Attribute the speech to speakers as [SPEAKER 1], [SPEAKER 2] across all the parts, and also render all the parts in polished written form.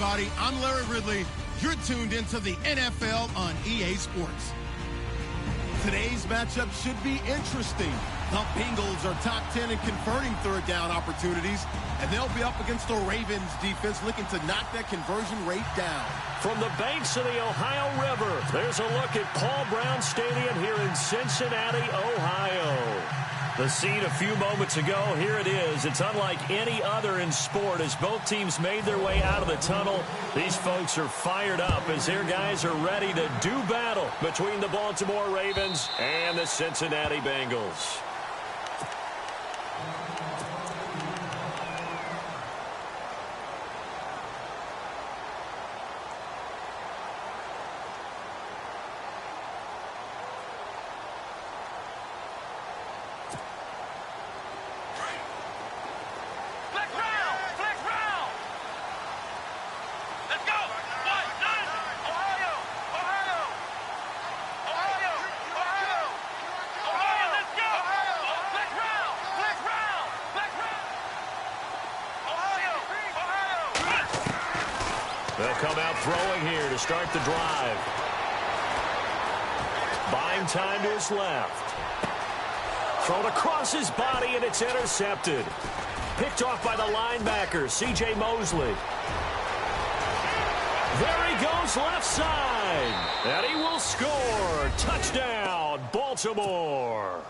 [SPEAKER 1] everybody. I'm Larry Ridley. You're tuned into the NFL on EA Sports. Today's matchup should be interesting. The Bengals are top 10 in converting third down opportunities, and they'll be up against the Ravens defense looking to knock that conversion rate down.
[SPEAKER 2] From the banks of the Ohio River, there's a look at Paul Brown Stadium here in Cincinnati, Ohio. The scene a few moments ago, here it is. It's unlike any other in sport as both teams made their way out of the tunnel. These folks are fired up as their guys are ready to do battle between the Baltimore Ravens and the Cincinnati Bengals. They'll come out throwing here to start the drive. Buying time to his left. Thrown across his body, and it's intercepted. Picked off by the linebacker, C.J. Mosley. There he goes left side. And he will score. Touchdown, Baltimore.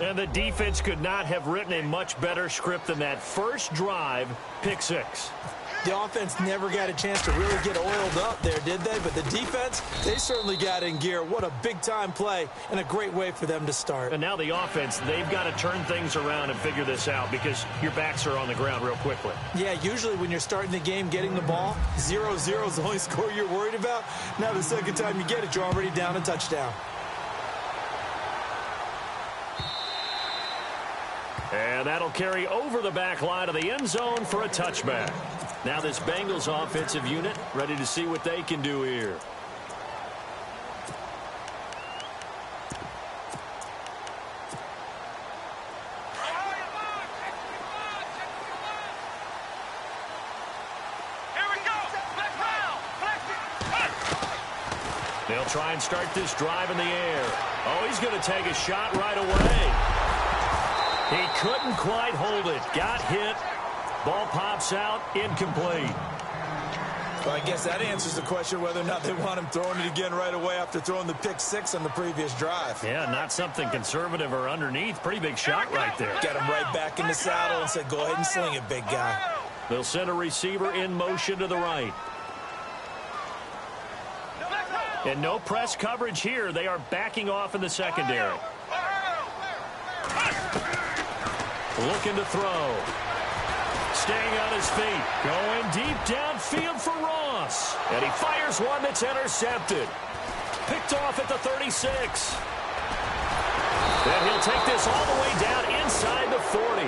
[SPEAKER 2] And the defense could not have written a much better script than that first drive, pick six.
[SPEAKER 3] The offense never got a chance to really get oiled up there, did they? But the defense, they certainly got in gear. What a big-time play and a great way for them to start.
[SPEAKER 2] And now the offense, they've got to turn things around and figure this out because your backs are on the ground real quickly.
[SPEAKER 3] Yeah, usually when you're starting the game getting the ball, 0-0 is the only score you're worried about. Now the second time you get it, you're already down a touchdown.
[SPEAKER 2] And that'll carry over the back line of the end zone for a touchback. Now this Bengals offensive unit ready to see what they can do here. They'll try and start this drive in the air. Oh, he's going to take a shot right away. He couldn't quite hold it. Got hit. Ball pops out, incomplete.
[SPEAKER 3] Well, I guess that answers the question whether or not they want him throwing it again right away after throwing the pick six on the previous drive.
[SPEAKER 2] Yeah, not something conservative or underneath. Pretty big shot right there.
[SPEAKER 3] Got him right back in the saddle and said, go ahead and sling it, big guy.
[SPEAKER 2] They'll send a receiver in motion to the right. And no press coverage here. They are backing off in the secondary. Looking to throw. Staying on his feet. Going deep downfield for Ross. And he fires one that's intercepted. Picked off at the 36. And he'll take this all the way down inside the 40.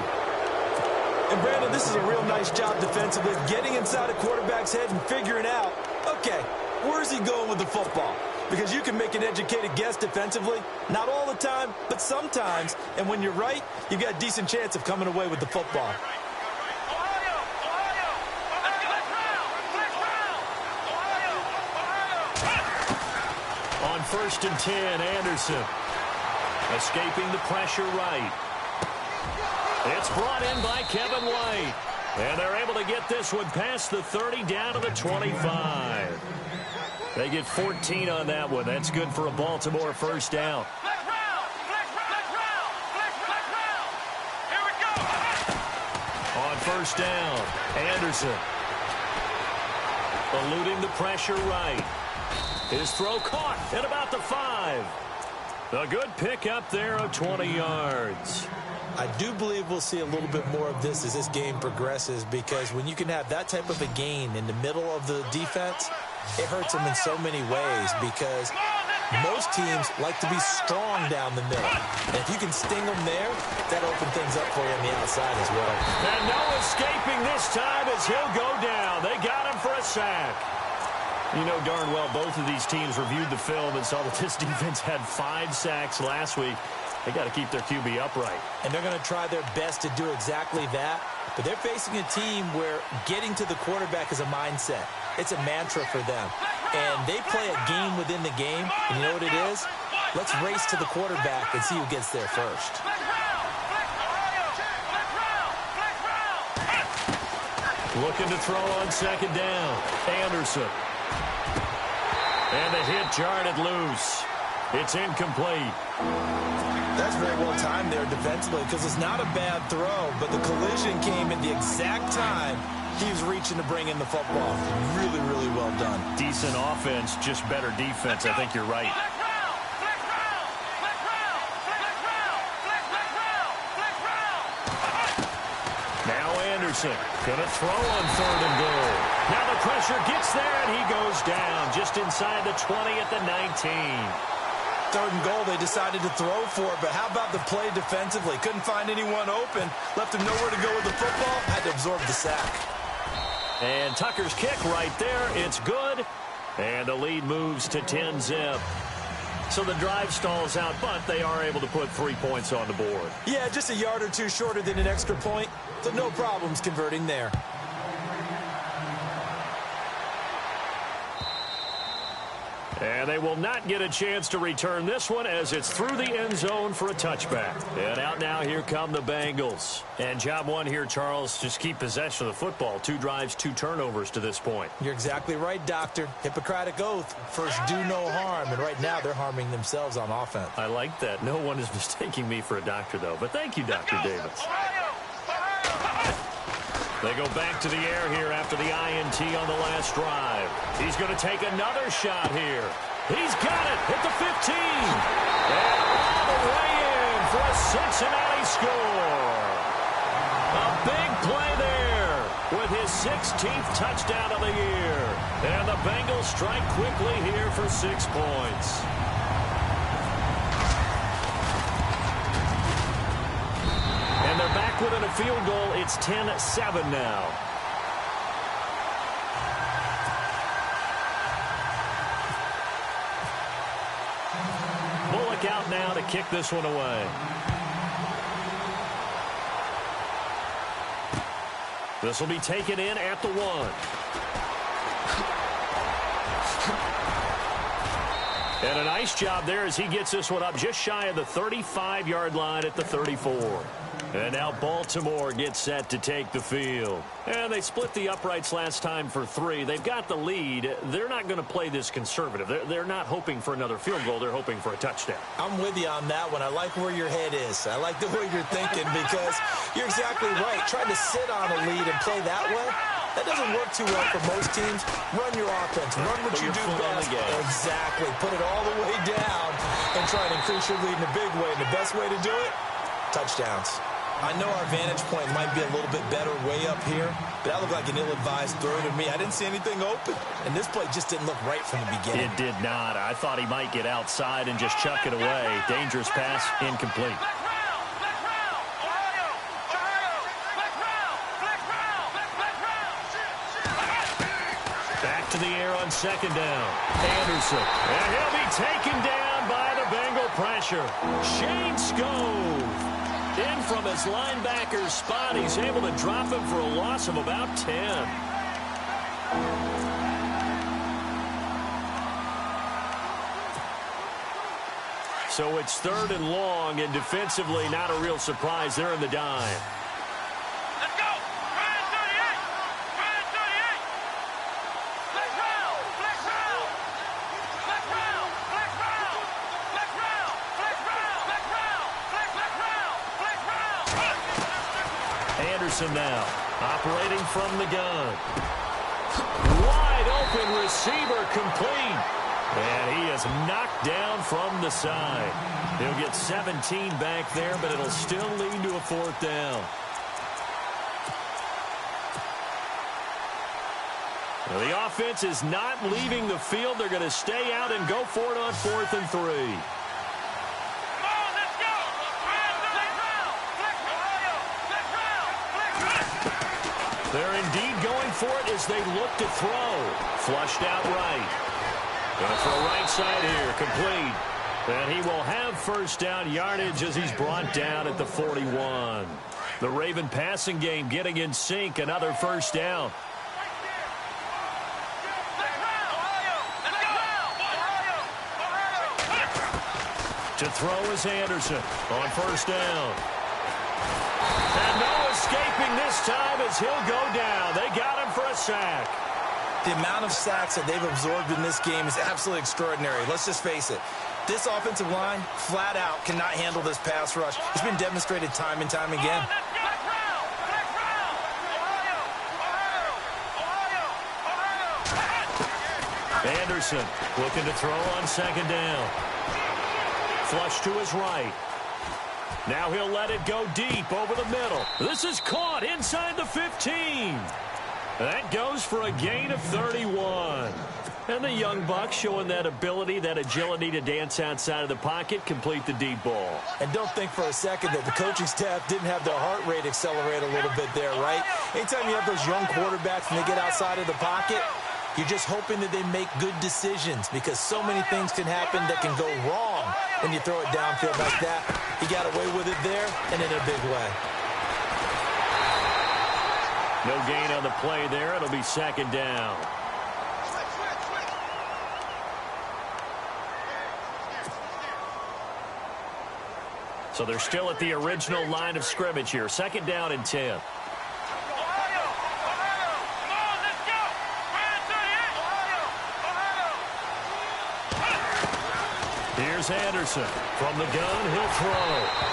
[SPEAKER 3] And Brandon, this is a real nice job defensively, getting inside a quarterback's head and figuring out, okay, where's he going with the football? Because you can make an educated guess defensively. Not all the time, but sometimes. And when you're right, you've got a decent chance of coming away with the football.
[SPEAKER 2] On 1st and 10, Anderson. Escaping the pressure right. It's brought in by Kevin White. And they're able to get this one past the 30 down to the 25. They get 14 on that one. That's good for a Baltimore first down. On 1st down, Anderson. Eluding the pressure right. His throw caught at about the 5. A good pick up there of 20 yards.
[SPEAKER 3] I do believe we'll see a little bit more of this as this game progresses, because when you can have that type of a gain in the middle of the defense, it hurts them in so many ways, because most teams like to be strong down the middle. And if you can sting them there, that opens things up for you on the outside as well.
[SPEAKER 2] And no escaping this time as he'll go down. They got him for a sack. You know darn well both of these teams reviewed the film and saw that this defense had 5 sacks last week. They got to keep their QB upright.
[SPEAKER 3] And they're going to try their best to do exactly that. But they're facing a team where getting to the quarterback is a mindset. It's a mantra for them. And they play a game within the game. And you know what it is? Let's race to the quarterback and see who gets there first.
[SPEAKER 2] Looking to throw on second down. Anderson. And the hit jarred loose. It's incomplete.
[SPEAKER 3] That's very well timed there defensively because it's not a bad throw, but the collision came at the exact time he was reaching to bring in the football. Really, really well done.
[SPEAKER 2] Decent offense, just better defense. I think you're right. Now Anderson gonna throw on 3rd and goal. Now the pressure gets there, and he goes down just inside the 20 at the 19.
[SPEAKER 3] 3rd and goal, they decided to throw for it, but how about the play defensively? Couldn't find anyone open, left him nowhere to go with the football, had to absorb the sack.
[SPEAKER 2] And Tucker's kick right there, it's good, and the lead moves to 10-zip. So the drive stalls out, but they are able to put 3 points on the board.
[SPEAKER 3] Yeah, just a yard or two shorter than an extra point, so no problems converting there.
[SPEAKER 2] And they will not get a chance to return this one as it's through the end zone for a touchback. And out now, here come the Bengals. And job one here, Charles, just keep possession of the football. 2 drives, 2 turnovers to this point.
[SPEAKER 3] You're exactly right, Doctor. Hippocratic oath. First, do no harm. And right now, they're harming themselves on offense.
[SPEAKER 2] I like that. No one is mistaking me for a doctor, though. But thank you, Dr. Davis. They go back to the air here after the INT on the last drive. He's going to take another shot here. He's got it at the 15. And all the way in for a Cincinnati score. A big play there with his 16th touchdown of the year. And the Bengals strike quickly here for 6 points. And they're back within a field goal. It's 10-7 now. Bullock out now to kick this one away. This will be taken in at the 1. And a nice job there as he gets this one up just shy of the 35-yard line at the 34. And now Baltimore gets set to take the field. And they split the uprights last time for 3. They've got the lead. They're not going to play this conservative. They're not hoping for another field goal. They're hoping for a touchdown.
[SPEAKER 3] I'm with you on that one. I like where your head is. I like the way you're thinking because you're exactly right. Trying to sit on a lead and play that way, that doesn't work too well for most teams. Run your offense. Run what you do best. Exactly. Put it all the way down and try and increase your lead in a big way. And the best way to do it, touchdowns. I know our vantage point might be a little bit better way up here, but that looked like an ill-advised throw to me. I didn't see anything open, and this play just didn't look right from the beginning.
[SPEAKER 2] It did not. I thought he might get outside and just chuck it away. Dangerous pass, incomplete. Back to the air on second down. Anderson, and he'll be taken down by the Bengal pressure. Shane Skove. In from his linebacker spot, he's able to drop him for a loss of about 10. So it's 3rd and long, and defensively not a real surprise. They're in the dime.
[SPEAKER 4] Let's go! Ryan 38! Ryan 38! Flex round! Flex round! Flex round! Flex round! Flex round! Flex round! Flex round! Flex round! Flex round!
[SPEAKER 2] Anderson now, operating from the gun. Wide open receiver complete. And he is knocked down from the side. He'll get 17 back there, but it'll still lead to a 4th down. Well, the offense is not leaving the field. They're going to stay out and go for it on 4th and 3. They're indeed going for it as they look to throw. Flushed out right. Going to throw right side here. Complete. And he will have first down yardage as he's brought down at the 41. The Raven passing game getting in sync. Another first down. To throw is Anderson on first down. And no escaping this time as he'll go down. They got him for a sack.
[SPEAKER 3] The amount of sacks that they've absorbed in this game is absolutely extraordinary. Let's just face it. This offensive line, flat out, cannot handle this pass rush. It's been demonstrated time and time again.
[SPEAKER 2] Anderson looking to throw on second down. Flush to his right. Now he'll let it go deep over the middle. This is caught inside the 15. That goes for a gain of 31. And the young buck showing that ability, that agility to dance outside of the pocket, complete the deep ball.
[SPEAKER 3] And don't think for a second that the coaching staff didn't have their heart rate accelerate a little bit there, right? Anytime you have those young quarterbacks and they get outside of the pocket, you're just hoping that they make good decisions because so many things can happen that can go wrong when you throw it downfield like that. He got away with it there and in a big way.
[SPEAKER 2] No gain on the play there. It'll be second down. So they're still at the original line of scrimmage here. Second down and 10. Here's Anderson. From the gun, he'll throw.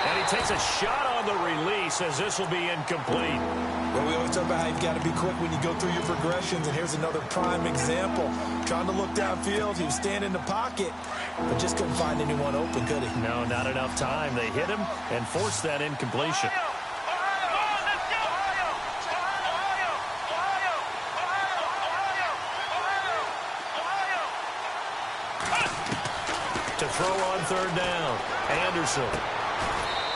[SPEAKER 2] And he takes a shot on the release as this will be incomplete.
[SPEAKER 3] Well, we always talk about how you've got to be quick when you go through your progressions, and here's another prime example. Trying to look downfield, he was standing in the pocket, but just couldn't find anyone open, could he?
[SPEAKER 2] No, not enough time. They hit him and forced that incompletion. To throw on third down, Anderson.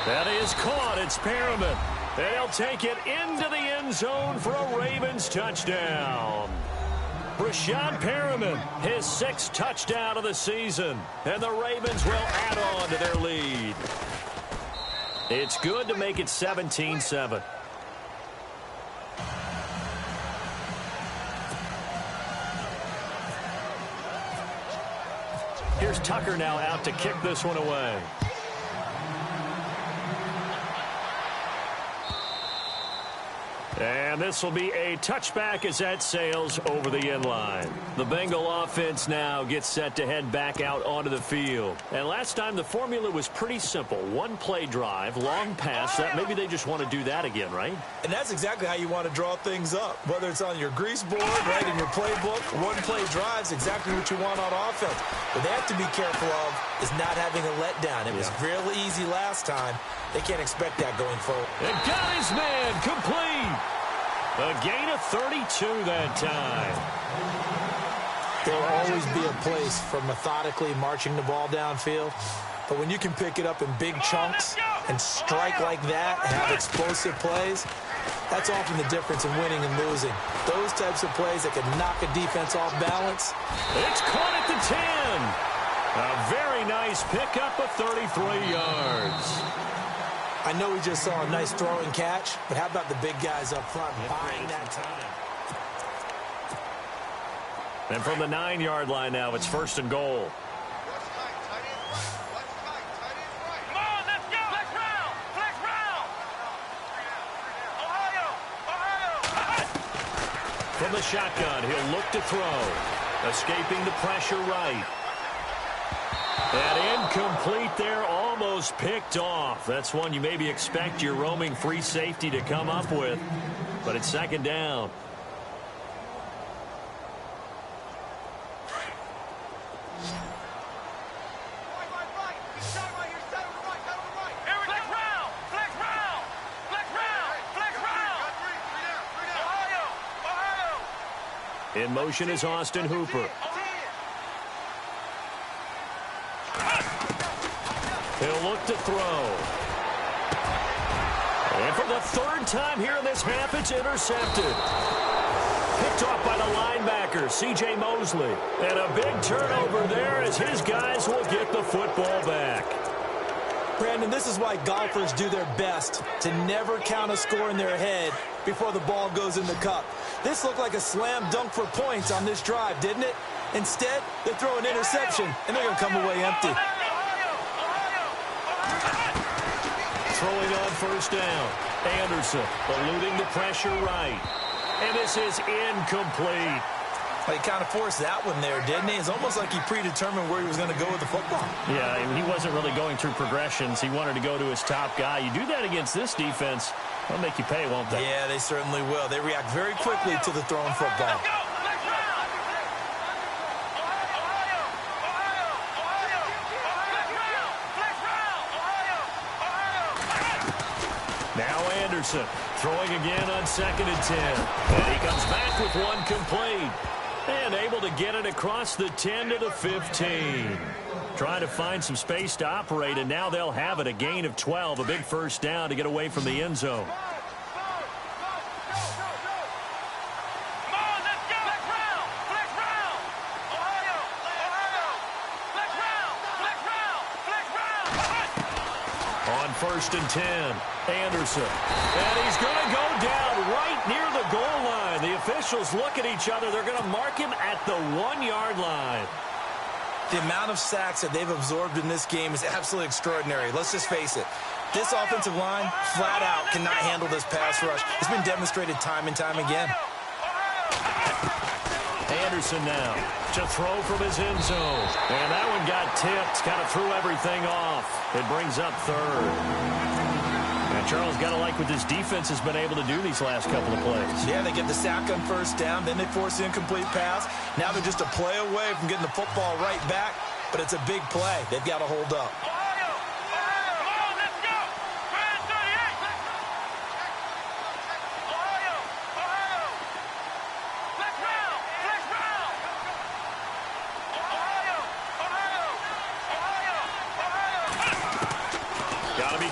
[SPEAKER 2] That is caught. It's Perriman. They'll take it into the end zone for a Ravens touchdown. Rashad Perriman, his 6th touchdown of the season. And the Ravens will add on to their lead. It's good to make it 17-7. Here's Tucker now out to kick this one away. And this will be a touchback as that sails over the end line. The Bengal offense now gets set to head back out onto the field. And last time the formula was pretty simple. One play drive, long pass. That maybe they just want to do that again, right?
[SPEAKER 3] And that's exactly how you want to draw things up. Whether it's on your grease board, right, in your playbook, one play drive's exactly what you want on offense. What they have to be careful of is not having a letdown. It was real easy last time. They can't expect that going forward.
[SPEAKER 2] And got his man complete. A gain of 32 that time.
[SPEAKER 3] There will always be a place for methodically marching the ball downfield. But when you can pick it up in big chunks and strike like that and have explosive plays, that's often the difference in winning and losing. Those types of plays that can knock a defense off balance.
[SPEAKER 2] It's caught at the 10. A very nice pickup of 33 yards.
[SPEAKER 3] I know we just saw a nice throw and catch, but how about the big guys up front buying that time?
[SPEAKER 2] And from the 9-yard line now, it's first and goal. From the shotgun, he'll look to throw. Escaping the pressure right. And incomplete there, almost picked off. That's one you maybe expect your roaming free safety to come up with. But it's second down. In motion is Austin Hooper. He'll look to throw. And for the 3rd time here in this half, it's intercepted. Picked off by the linebacker, C.J. Mosley. And a big turnover there as his guys will get the football back.
[SPEAKER 3] Brandon, this is why golfers do their best to never count a score in their head before the ball goes in the cup. This looked like a slam dunk for points on this drive, didn't it? Instead, they throw an interception, and they're going to come away empty.
[SPEAKER 2] Throwing on first down. Anderson eluding the pressure right. And this is incomplete.
[SPEAKER 3] Well, he kind of forced that one there, didn't he? It's almost like he predetermined where he was going to go with the football.
[SPEAKER 2] Yeah, he wasn't really going through progressions. He wanted to go to his top guy. You do that against this defense, they'll make you pay, won't they?
[SPEAKER 3] Yeah, they certainly will. They react very quickly to the thrown football.
[SPEAKER 2] Now Anderson throwing again on 2nd and 10. And he comes back with one complete. And able to get it across the 10 to the 15. Trying to find some space to operate, and now they'll have it. A gain of 12, a big first down to get away from the end zone. On 1st and 10, Anderson. And he's going to go down right near the goal line. The officials look at each other. They're going to mark him at the 1-yard line.
[SPEAKER 3] The amount of sacks that they've absorbed in this game is absolutely extraordinary. Let's just face it. This offensive line, flat out, cannot handle this pass rush. It's been demonstrated time and time again.
[SPEAKER 2] Anderson now to throw from his end zone. And that one got tipped, kind of threw everything off. It brings up 3rd. And Charles, got to like what this defense has been able to do these last couple of plays.
[SPEAKER 3] Yeah, they get the sack on first down, then they force the incomplete pass. Now they're just a play away from getting the football right back, but it's a big play. They've got to hold up.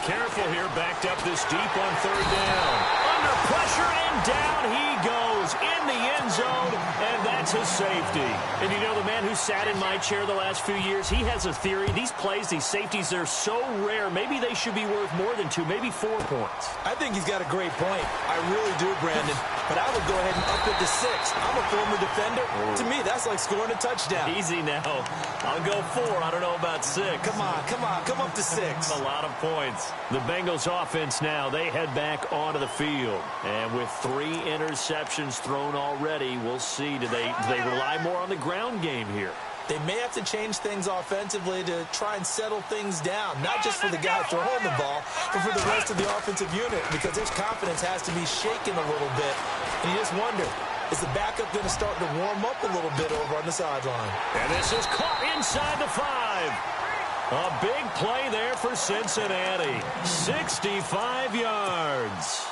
[SPEAKER 2] Careful here, backed up this deep on 3rd down. Under pressure, and down he goes in the end zone, and that's a safety. And you know, the man who sat in my chair the last few years, he has a theory. These plays, these safeties, they're so rare. Maybe they should be worth more than 2, maybe 4 points.
[SPEAKER 3] I think he's got a great point. I really do, Brandon. But I would go ahead and up it to 6. I'm a former defender. To me, that's like scoring a touchdown.
[SPEAKER 2] Easy now. I'll go 4. I don't know about 6.
[SPEAKER 3] Come on. Come up to 6.
[SPEAKER 2] A lot of points. The Bengals offense now, they head back onto the field. And with 3 interceptions thrown already, we'll see. Do they rely more on the ground game here?
[SPEAKER 3] They may have to change things offensively to try and settle things down, not just for the guy throwing the ball, but for the rest of the offensive unit, because their confidence has to be shaken a little bit. And you just wonder, is the backup going to start to warm up a little bit over on the sideline?
[SPEAKER 2] And this is caught inside the 5. A big play there for Cincinnati. 65 yards.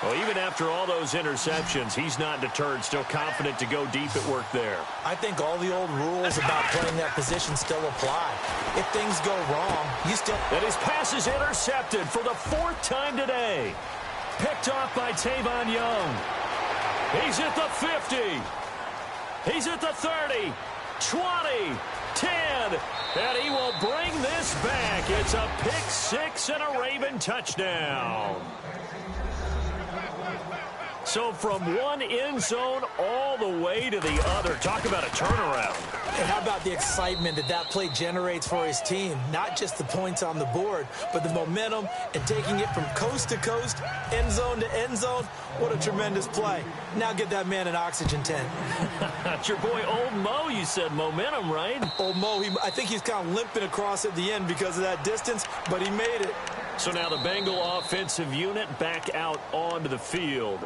[SPEAKER 2] Well, even after all those interceptions, he's not deterred, still confident to go deep at work there.
[SPEAKER 3] I think all the old rules about playing that position still apply. If things go wrong, you still...
[SPEAKER 2] And his pass is intercepted for the 4th time today. Picked off by Tavon Young. He's at the 50. He's at the 30. 20. 10. And he will bring this back. It's a pick 6 and a Raven touchdown. So from one end zone all the way to the other. Talk about a turnaround.
[SPEAKER 3] And how about the excitement that play generates for his team? Not just the points on the board, but the momentum and taking it from coast to coast, end zone to end zone. What a tremendous play. Now get that man an oxygen tent.
[SPEAKER 2] That's your boy Old Mo, you said. Momentum, right?
[SPEAKER 3] Old Mo, I think he's kind of limping across at the end because of that distance, but he made it.
[SPEAKER 2] So now the Bengal offensive unit back out onto the field.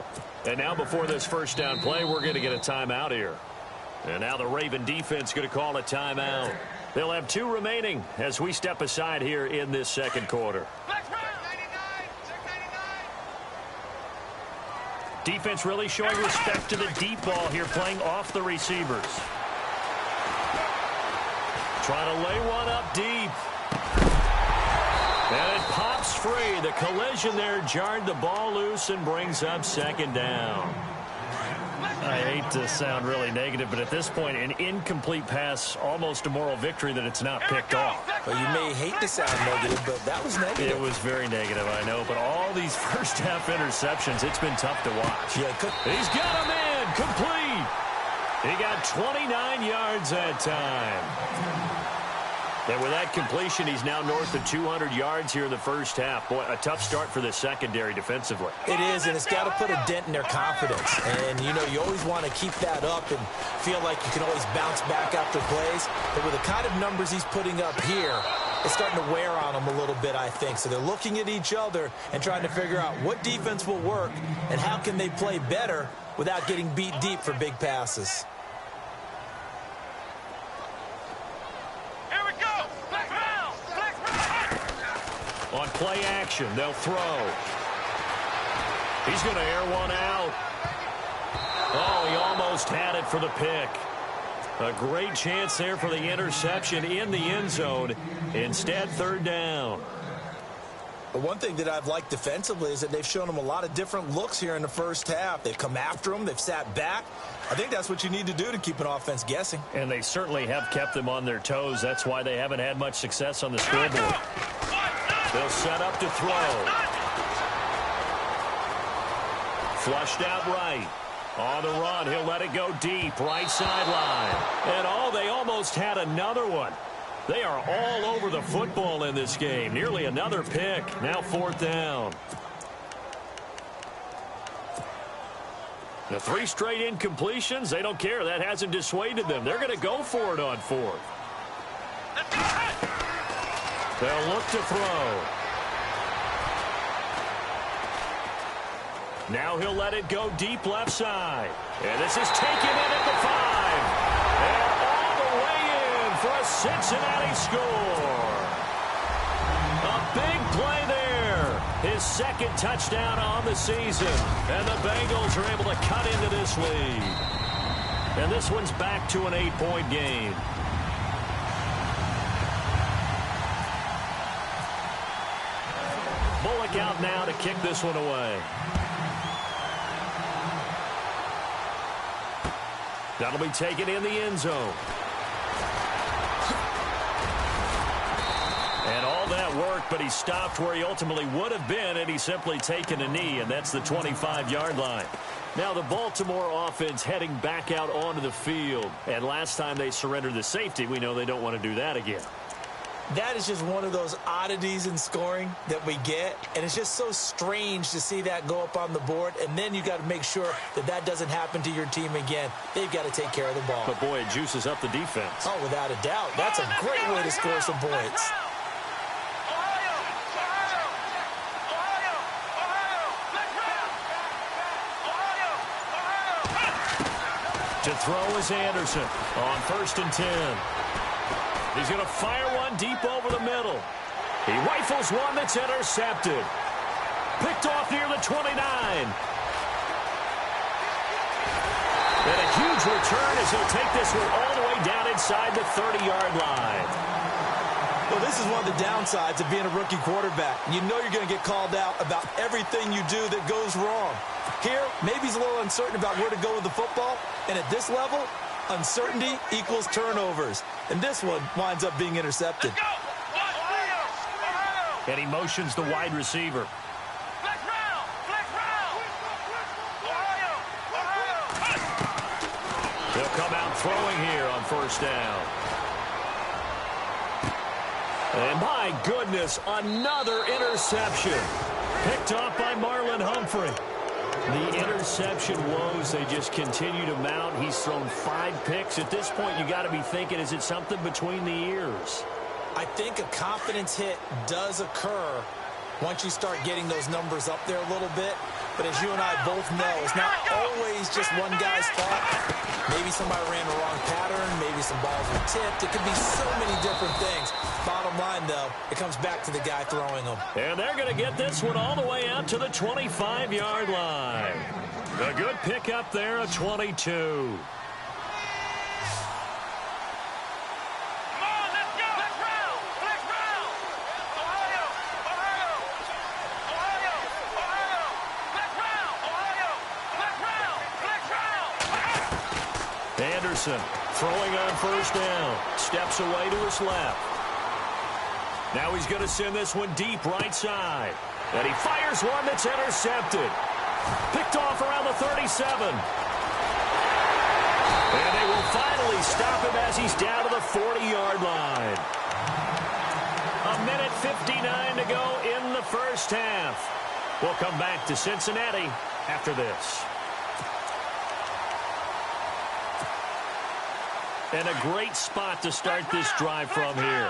[SPEAKER 2] And now before this first down play, we're going to get a timeout here. And now the Raven defense going to call a timeout. They'll have 2 remaining as we step aside here in this second quarter. Defense really showing respect to the deep ball here, playing off the receivers. Trying to lay one up deep. And it pops free. The collision there jarred the ball loose and brings up second down. I hate to sound really negative, but at this point, an incomplete pass, almost a moral victory that it's not picked off.
[SPEAKER 3] Well, you may hate to sound negative, but that was negative.
[SPEAKER 2] It was very negative, I know, but all these first-half interceptions, it's been tough to watch.
[SPEAKER 3] Yeah,
[SPEAKER 2] he's got him in, complete. He got 29 yards that time. And with that completion, he's now north of 200 yards here in the first half. Boy, a tough start for the secondary defensively.
[SPEAKER 3] It is, and it's got to put a dent in their confidence. And, you know, you always want to keep that up and feel like you can always bounce back after plays. But with the kind of numbers he's putting up here, it's starting to wear on them a little bit, I think. So they're looking at each other and trying to figure out what defense will work and how can they play better without getting beat deep for big passes.
[SPEAKER 2] On play action, they'll throw. He's going to air one out. Oh, he almost had it for the pick. A great chance there for the interception in the end zone. Instead, third down.
[SPEAKER 3] But one thing that I've liked defensively is that they've shown them a lot of different looks here in the first half. They've come after them. They've sat back. I think that's what you need to do to keep an offense guessing.
[SPEAKER 2] And they certainly have kept them on their toes. That's why they haven't had much success on the scoreboard. They'll set up to throw. Flushed out right. On the run, he'll let it go deep, right sideline. And they almost had another one. They are all over the football in this game. Nearly another pick. Now fourth down. The 3 straight incompletions, they don't care. That hasn't dissuaded them. They're going to go for it on fourth. They'll look to throw. Now he'll let it go deep left side. And this is taken in at the 5. And all the way in for a Cincinnati score. A big play there. His second touchdown on the season. And the Bengals are able to cut into this lead. And this one's back to an 8-point game. Bullock out now to kick this one away. That'll be taken in the end zone. And all that work, but he stopped where he ultimately would have been, and he's simply taken a knee, and that's the 25-yard line. Now the Baltimore offense heading back out onto the field. And last time they surrendered the safety, we know they don't want to do that again.
[SPEAKER 3] That is just one of those oddities in scoring that we get, and it's just so strange to see that go up on the board, and then you got to make sure that that doesn't happen to your team again. They've got to take care of the ball.
[SPEAKER 2] But, boy, it juices up the defense.
[SPEAKER 3] Oh, without a doubt. That's a great way to score some points.
[SPEAKER 2] To throw is Anderson on 1st and 10. He's going to fire one deep over the middle. He rifles one that's intercepted. Picked off near the 29. And a huge return as he'll take this one all the way down inside the 30-yard line.
[SPEAKER 3] Well, this is one of the downsides of being a rookie quarterback. You know you're going to get called out about everything you do that goes wrong. Here, maybe he's a little uncertain about where to go with the football. And at this level, uncertainty equals turnovers. And this one winds up being intercepted.
[SPEAKER 2] And he motions the wide receiver. They'll come out throwing here on 1st down. And my goodness, another interception. Picked off by Marlon Humphrey. The interception woes, they just continue to mount. He's thrown 5 picks. At this point, you got to be thinking, is it something between the ears?
[SPEAKER 3] I think a confidence hit does occur once you start getting those numbers up there a little bit. But as you and I both know, it's not always just one guy's fault. Maybe somebody ran the wrong pattern. Maybe some balls were tipped. It could be so many different things. Bottom line, though, it comes back to the guy throwing them.
[SPEAKER 2] And they're going to get this one all the way out to the 25-yard line. A good pickup there, a 22. Anderson throwing on first down. Steps away to his left. Now he's going to send this one deep right side. And he fires one that's intercepted. Picked off around the 37. And they will finally stop him as he's down to the 40-yard line. 1:59 to go in the first half. We'll come back to Cincinnati after this. And a great spot to start this drive from here.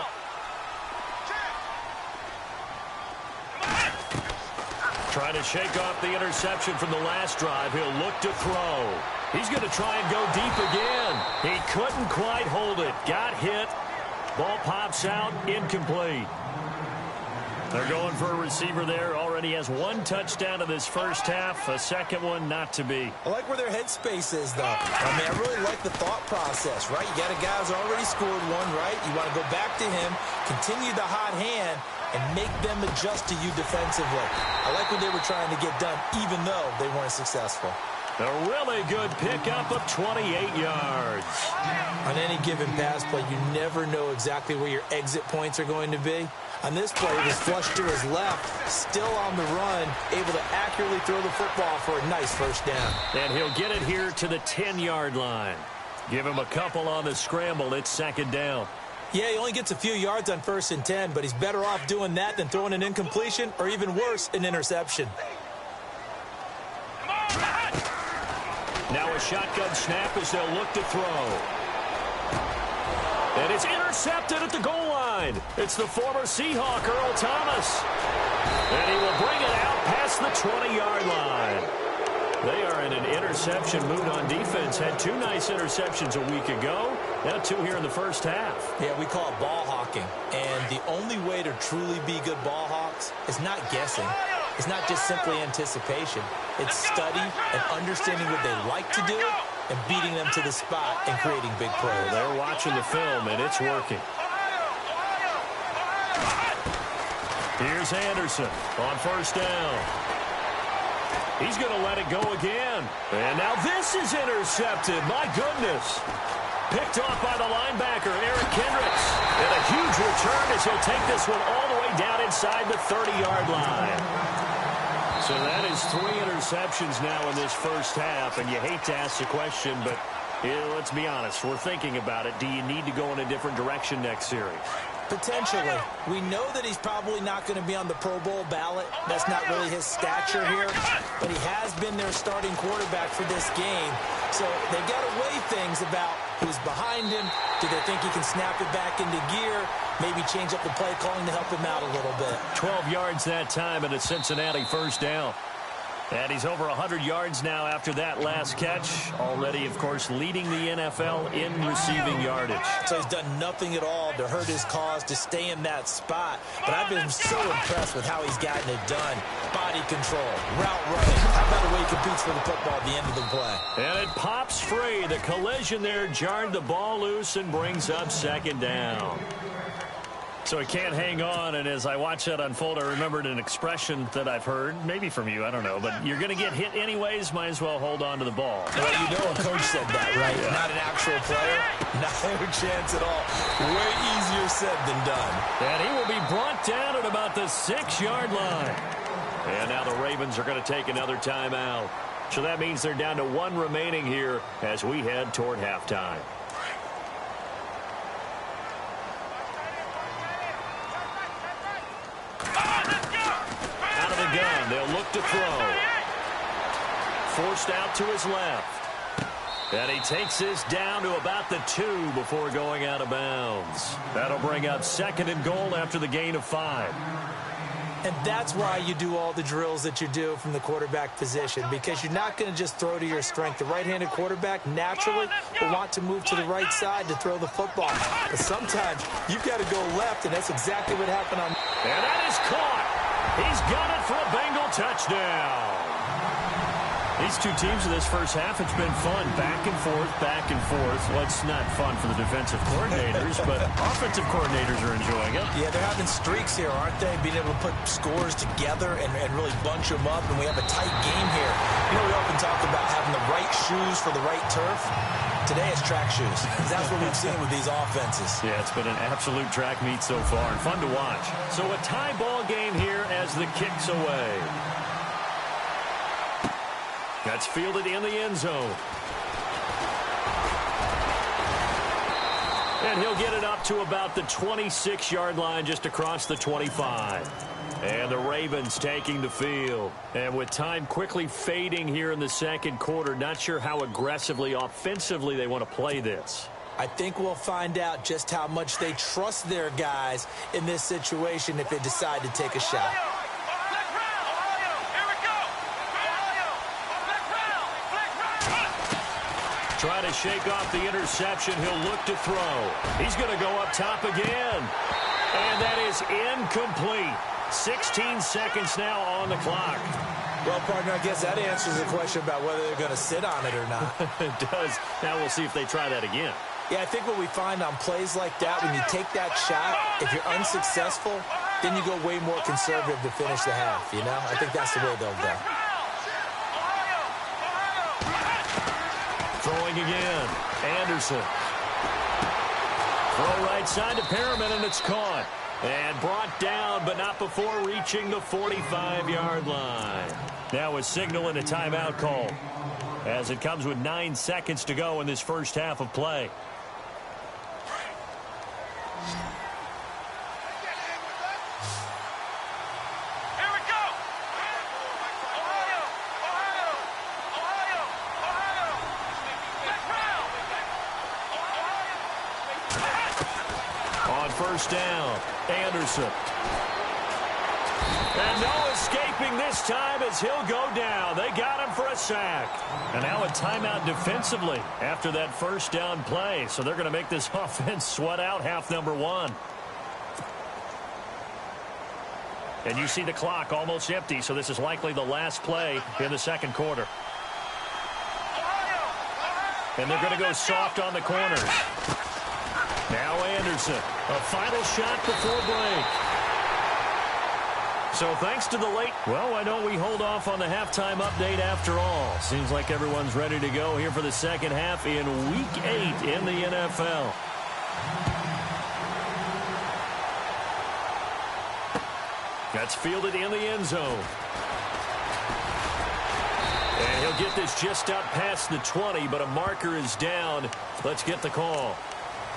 [SPEAKER 2] Trying to shake off the interception from the last drive. He'll look to throw. He's going to try and go deep again. He couldn't quite hold it. Got hit. Ball pops out. Incomplete. They're going for a receiver there. Already has one touchdown in this first half. A second one not to be.
[SPEAKER 3] I like where their headspace is, though. I mean, I really like the thought process, right? You got a guy who's already scored one, right? You want to go back to him, continue the hot hand, and make them adjust to you defensively. I like what they were trying to get done, even though they weren't successful.
[SPEAKER 2] A really good pickup of 28 yards.
[SPEAKER 3] On any given pass play, you never know exactly where your exit points are going to be. On this play, it was flushed to his left, still on the run, able to accurately throw the football for a nice first down.
[SPEAKER 2] And he'll get it here to the 10-yard line. Give him a couple on the scramble. It's second down.
[SPEAKER 3] Yeah, he only gets a few yards on 1st and 10, but he's better off doing that than throwing an incompletion or, even worse, an interception.
[SPEAKER 2] Now a shotgun snap as they'll look to throw. And it's intercepted at the goal line. It's the former Seahawk, Earl Thomas. And he will bring it out past the 20-yard line. They are in an interception mood on defense. Had two nice interceptions a week ago. Now two here in the first half.
[SPEAKER 3] Yeah, we call it ball hawking. And the only way to truly be good ball hawks is not guessing. It's not just simply anticipation. It's study and understanding what they like to do and beating them to the spot and creating big plays.
[SPEAKER 2] They're watching the film, and it's working. Here's Anderson on first down. He's going to let it go again. And now this is intercepted. My goodness. Picked off by the linebacker, Eric Kendricks. And a huge return as he'll take this one all the way down inside the 30-yard line. So that is 3 interceptions now in this first half. And you hate to ask the question, but let's be honest. We're thinking about it. Do you need to go in a different direction next series?
[SPEAKER 3] Potentially. We know that he's probably not going to be on the Pro Bowl ballot. That's not really his stature here. But he has been their starting quarterback for this game. So they've got to weigh things about who's behind him. Do they think he can snap it back into gear? Maybe change up the play calling to help him out a little bit.
[SPEAKER 2] 12 yards that time and a Cincinnati first down. And he's over 100 yards now after that last catch. Already, of course, leading the NFL in receiving yardage.
[SPEAKER 3] So he's done nothing at all to hurt his cause, to stay in that spot. But I've been so impressed with how he's gotten it done. Body control, route running. How about the way he competes for the football at the end of the play?
[SPEAKER 2] And it pops free. The collision there jarred the ball loose and brings up second down. So he can't hang on, and as I watch that unfold, I remembered an expression that I've heard, maybe from you, I don't know, but you're going to get hit anyways, might as well hold on to the ball.
[SPEAKER 3] Well, you know a coach said that, right? Yeah. Not an actual player? No chance at all. Way easier said than done.
[SPEAKER 2] And he will be brought down at about the 6-yard line. And now the Ravens are going to take another timeout. So that means they're down to 1 remaining here as we head toward halftime. Out of the gun, they'll look to throw. Forced out to his left. And he takes this down to about the 2 before going out of bounds. That'll bring up 2nd and goal after the gain of 5.
[SPEAKER 3] And that's why you do all the drills that you do from the quarterback position, because you're not going to just throw to your strength. The right-handed quarterback naturally will want to move to the right side to throw the football. But sometimes you've got to go left, and that's exactly what happened on.
[SPEAKER 2] And that is caught. He's got it for a Bengal touchdown. These two teams in this first half, it's been fun. Back and forth, back and forth. Well, it's not fun for the defensive coordinators, but offensive coordinators are enjoying it.
[SPEAKER 3] Yeah, they're having streaks here, aren't they? Being able to put scores together and really bunch them up, and we have a tight game here. You know, we often talk about having the right shoes for the right turf. Today it's track shoes. That's what we've seen with these offenses.
[SPEAKER 2] Yeah, it's been an absolute track meet so far and fun to watch. So a tie ball game here as the kick's away. That's fielded in the end zone. And he'll get it up to about the 26-yard line just across the 25. And the Ravens taking the field. And with time quickly fading here in the second quarter, not sure how aggressively, offensively they want to play this.
[SPEAKER 3] I think we'll find out just how much they trust their guys in this situation if they decide to take a shot.
[SPEAKER 2] Try to shake off the interception. He'll look to throw. He's going to go up top again. And that is incomplete. 16 seconds now on the clock.
[SPEAKER 3] Well, partner, I guess that answers the question about whether they're going to sit on it or not.
[SPEAKER 2] It does. Now we'll see if they try that again.
[SPEAKER 3] Yeah, I think what we find on plays like that, when you take that shot, if you're unsuccessful, then you go way more conservative to finish the half, you know? I think that's the way they'll go.
[SPEAKER 2] Throwing again. Anderson. Throw right side to Perriman, and it's caught. And brought down, but not before reaching the 45-yard line. Now a signal and a timeout call, as it comes with 9 seconds to go in this first half of play.
[SPEAKER 4] Here we go. Ohio.
[SPEAKER 2] On first down, Anderson. And no escaping this time as he'll go down. They got him for a sack. And now a timeout defensively after that first down play. So they're going to make this offense sweat out half number one. And you see the clock almost empty, so this is likely the last play in the second quarter. And they're going to go soft on the corners. Now Anderson, a final shot before break. So thanks to the late, well, why don't we hold off on the halftime update after all? Seems like everyone's ready to go here for the second half in Week 8 in the NFL. That's fielded in the end zone. And he'll get this just up past the 20, but a marker is down. Let's get the call.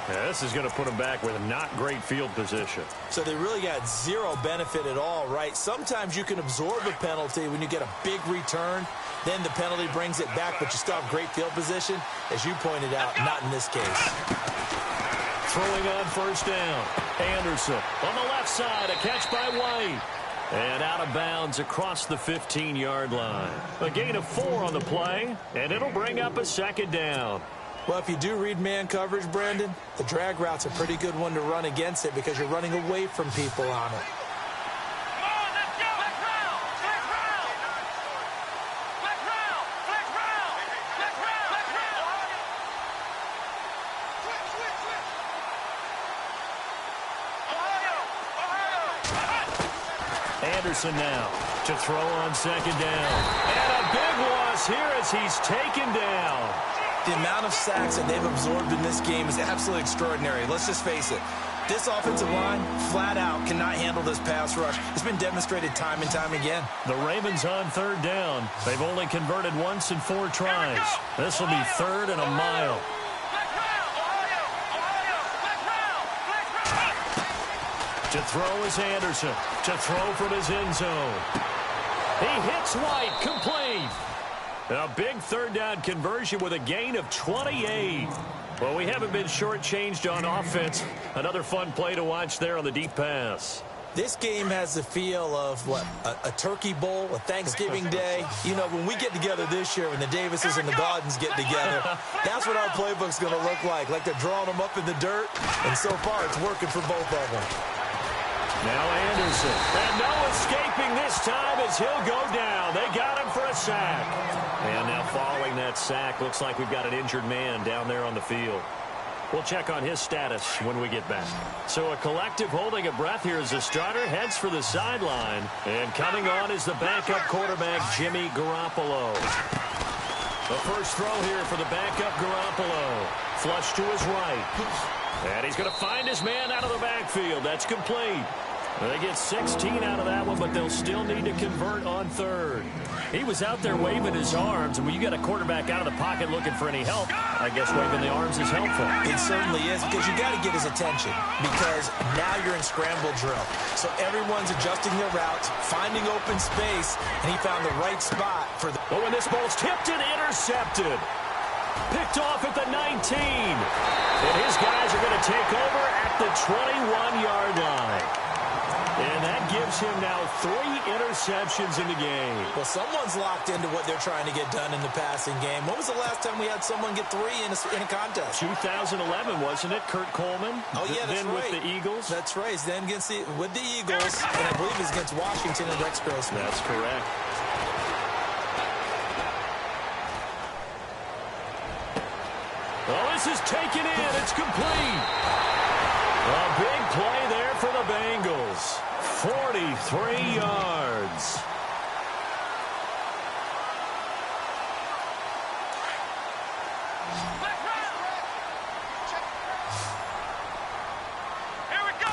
[SPEAKER 2] Yeah, this is going to put them back with a not great field position.
[SPEAKER 3] So they really got zero benefit at all, right? Sometimes you can absorb a penalty when you get a big return. Then the penalty brings it back, but you still have great field position. As you pointed out, not in this case.
[SPEAKER 2] Throwing on first down. Anderson on the left side. A catch by White. And out of bounds across the 15-yard line. A gain of 4 on the play, and it'll bring up a second down.
[SPEAKER 3] Well, if you do read man coverage, Brandon, the drag route's a pretty good one to run against it because you're running away from people on it.
[SPEAKER 4] Come on, let's go. Flex round. Flex round. Flex round. Flex round. Flex round. Flex round. Ohio.
[SPEAKER 2] Anderson now to throw on second down. And a big loss here as he's taken down.
[SPEAKER 3] The amount of sacks that they've absorbed in this game is absolutely extraordinary. Let's just face it. This offensive line, flat out, cannot handle this pass rush. It's been demonstrated time and time again.
[SPEAKER 2] The Ravens on third down. They've only converted once in 4 tries. This will be third and a mile. To throw is Anderson. To throw from his end zone. He hits White. Complete. A big third down conversion with a gain of 28. Well, we haven't been shortchanged on offense. Another fun play to watch there on the deep pass.
[SPEAKER 3] This game has the feel of, what, a turkey bowl, a Thanksgiving day. You know, when we get together this year, when the Davises and the Gaudens get together, that's what our playbook's going to look like. Like they're drawing them up in the dirt, and so far it's working for both of them.
[SPEAKER 2] Now Anderson. And no escaping this time as he'll go down. They got him for a sack. And now following that sack, looks like we've got an injured man down there on the field. We'll check on his status when we get back. So a collective holding a breath here as the starter heads for the sideline. And coming on is the backup quarterback, Jimmy Garoppolo. The first throw here for the backup Garoppolo. Flush to his right. And he's going to find his man out of the backfield. That's complete. They get 16 out of that one, but they'll still need to convert on third. He was out there waving his arms, and when you got a quarterback out of the pocket looking for any help, I guess waving the arms is helpful.
[SPEAKER 3] It certainly is, because you got to get his attention, because now you're in scramble drill. So everyone's adjusting their routes, finding open space, and he found the right spot for the...
[SPEAKER 2] But when this ball's tipped and intercepted, picked off at the 19. And his guys are going to take over at the 21-yard line. And that gives him now 3 interceptions in the game.
[SPEAKER 3] Well, someone's locked into what they're trying to get done in the passing game. When was the last time we had someone get 3 in a contest?
[SPEAKER 2] 2011, wasn't it? Kurt Coleman.
[SPEAKER 3] Oh, yeah, that's
[SPEAKER 2] then
[SPEAKER 3] right.
[SPEAKER 2] With the Eagles.
[SPEAKER 3] That's right. Then with the Eagles, and I believe it's against Washington and Rex Grossman.
[SPEAKER 2] That's correct. Oh, this is taken in. It's complete. A big play there for the Bengals. 43 yards.
[SPEAKER 4] Here we go.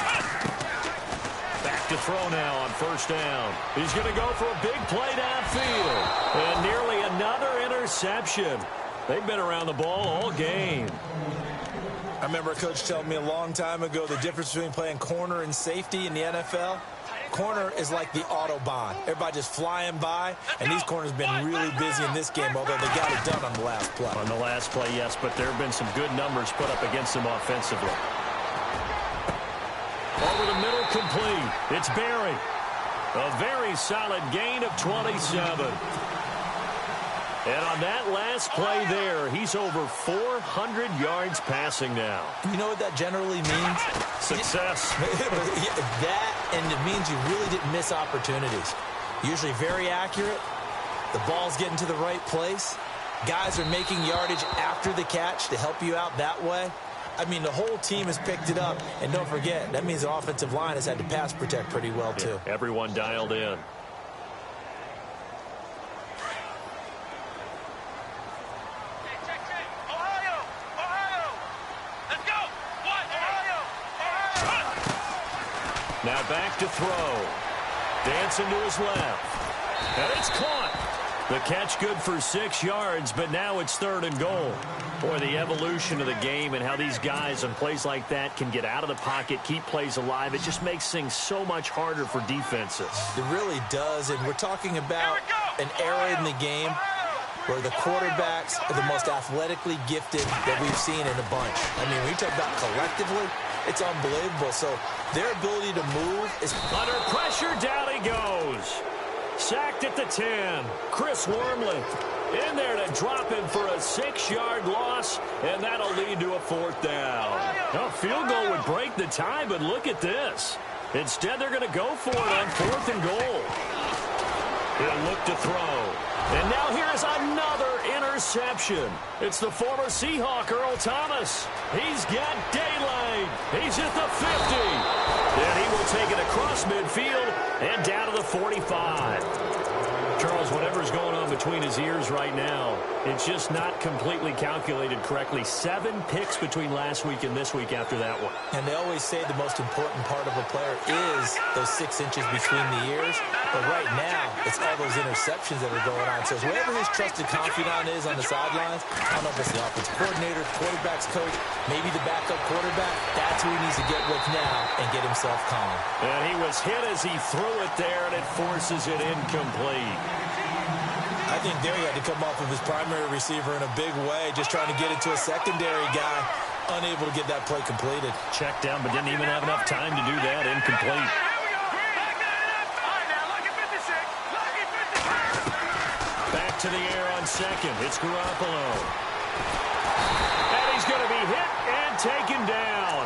[SPEAKER 2] Back to throw now on first down. He's going to go for a big play downfield. And nearly another interception. They've been around the ball all game.
[SPEAKER 3] I remember a coach telling me a long time ago the difference between playing corner and safety in the NFL. Corner is like the Autobahn. Everybody just flying by, and these corners have been really busy in this game, although they got it done on the last play.
[SPEAKER 2] On the last play, yes, but there have been some good numbers put up against them offensively. Over the middle, complete. It's Barry. A very solid gain of 27. And on that last play there, he's over 400 yards passing now.
[SPEAKER 3] You know what that generally means?
[SPEAKER 2] Success.
[SPEAKER 3] That, and it means you really didn't miss opportunities. Usually very accurate. The ball's getting to the right place. Guys are making yardage after the catch to help you out that way. I mean, the whole team has picked it up. And don't forget, that means the offensive line has had to pass protect pretty well, too.
[SPEAKER 2] Yeah, everyone dialed in. Now back to throw. Dancing to his left. And it's caught. The catch good for 6 yards, but now it's 3rd and goal. Boy, the evolution of the game and how these guys on plays like that can get out of the pocket, keep plays alive, it just makes things so much harder for defenses.
[SPEAKER 3] It really does, and we're talking about an era in the game where the quarterbacks are the most athletically gifted that we've seen in a bunch. I mean, when you talk about collectively, it's unbelievable. So their ability to move is...
[SPEAKER 2] Under pressure, down he goes. Sacked at the 10. Chris Wormley in there to drop him for a 6-yard loss, and that'll lead to a 4th down. A field goal would break the tie, but look at this. Instead, they're going to go for it on 4th and goal. He'll look to throw. And now here's another interception. It's the former Seahawk, Earl Thomas. He's got daylight. He's at the 50. And he will take it across midfield and down to the 45. Charles, whatever's going on between his ears right now, it's just not completely calculated correctly. 7 picks between last week and this week after that one.
[SPEAKER 3] And they always say the most important part of a player is those 6 inches between the ears. But right now, it's all those interceptions that are going on. So whoever his trusted confidant is on the sidelines, I don't know if it's the offensive coordinator, quarterback's coach, maybe the backup quarterback, that's who he needs to get with now and get himself calm.
[SPEAKER 2] And he was hit as he threw it there, and it forces it incomplete.
[SPEAKER 3] I think there he had to come off of his primary receiver in a big way, just trying to get it to a secondary guy, unable to get that play completed.
[SPEAKER 2] Checked down, but didn't even have enough time to do that. Incomplete. Back to the air on second. It's Garoppolo. And he's going to be hit and taken down.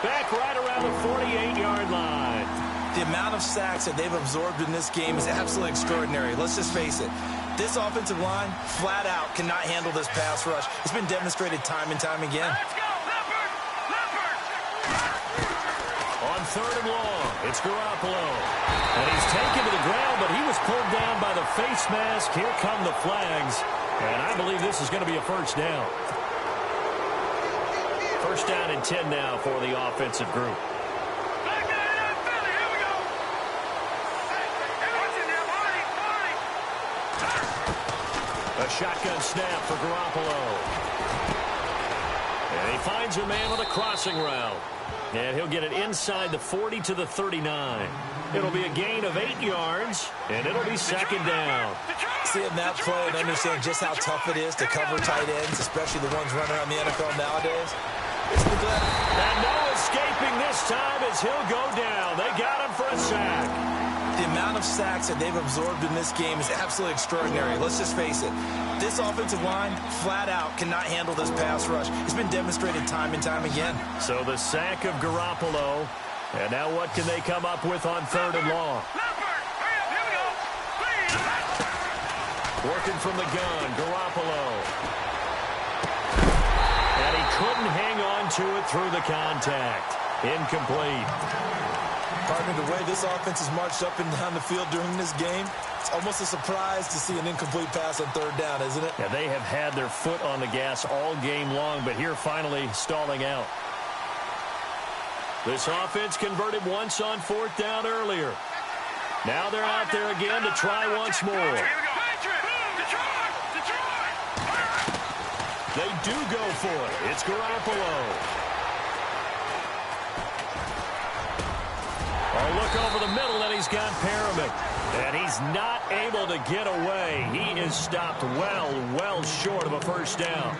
[SPEAKER 2] Back right around the 48-yard line.
[SPEAKER 3] The amount of sacks that they've absorbed in this game is absolutely extraordinary. Let's just face it. This offensive line, flat out, cannot handle this pass rush. It's been demonstrated time and time again.
[SPEAKER 4] Let's go, Leopard! Leopard!
[SPEAKER 2] On 3rd and long, it's Garoppolo. And he's taken to the ground, but he was pulled down by the face mask. Here come the flags. And I believe this is going to be a first down. First down and 10 now for the offensive group. A shotgun snap for Garoppolo. And he finds a man on a crossing route. And he'll get it inside the 40 to the 39. It'll be a gain of 8 yards, and it'll be second down.
[SPEAKER 3] Seeing that play and understand just how tough it is to cover tight ends, especially the ones running around the NFL nowadays.
[SPEAKER 2] And no escaping this time as he'll go down. They got him for a sack.
[SPEAKER 3] The amount of sacks that they've absorbed in this game is absolutely extraordinary. Let's just face it. This offensive line, flat out, cannot handle this pass rush. It's been demonstrated time and time again.
[SPEAKER 2] So the sack of Garoppolo. And now what can they come up with on third and long? Working from the gun, Garoppolo. And he couldn't hang on to it through the contact. Incomplete.
[SPEAKER 3] Partner, the way this offense has marched up and down the field during this game, it's almost a surprise to see an incomplete pass on third down, isn't it?
[SPEAKER 2] Yeah, they have had their foot on the gas all game long, but here finally stalling out. This offense converted once on fourth down earlier. Now they're out there again to try once more. They do go for it. It's Garoppolo. Oh, look over the middle, and he's got Perriman. And he's not able to get away. He is stopped well short of a first down.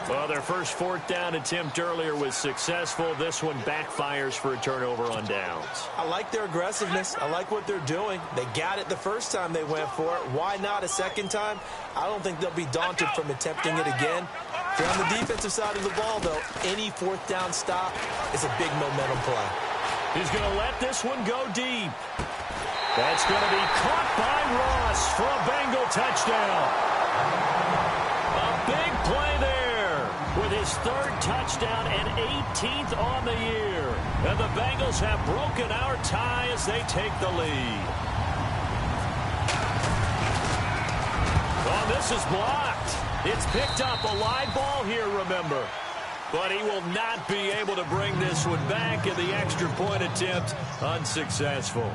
[SPEAKER 2] Well, their first fourth down attempt earlier was successful. This one backfires for a turnover on downs.
[SPEAKER 3] I like their aggressiveness. I like what they're doing. They got it the first time they went for it. Why not a second time? I don't think they'll be daunted from attempting it again. If they're on the defensive side of the ball, though, any fourth down stop is a big momentum play.
[SPEAKER 2] He's going to let this one go deep. That's going to be caught by Ross for a Bengal touchdown. A big play there with his third touchdown and 18th on the year. And the Bengals have broken our tie as they take the lead. Oh, this is blocked. It's picked up. A live ball here, remember. But he will not be able to bring this one back, and the extra point attempt unsuccessful.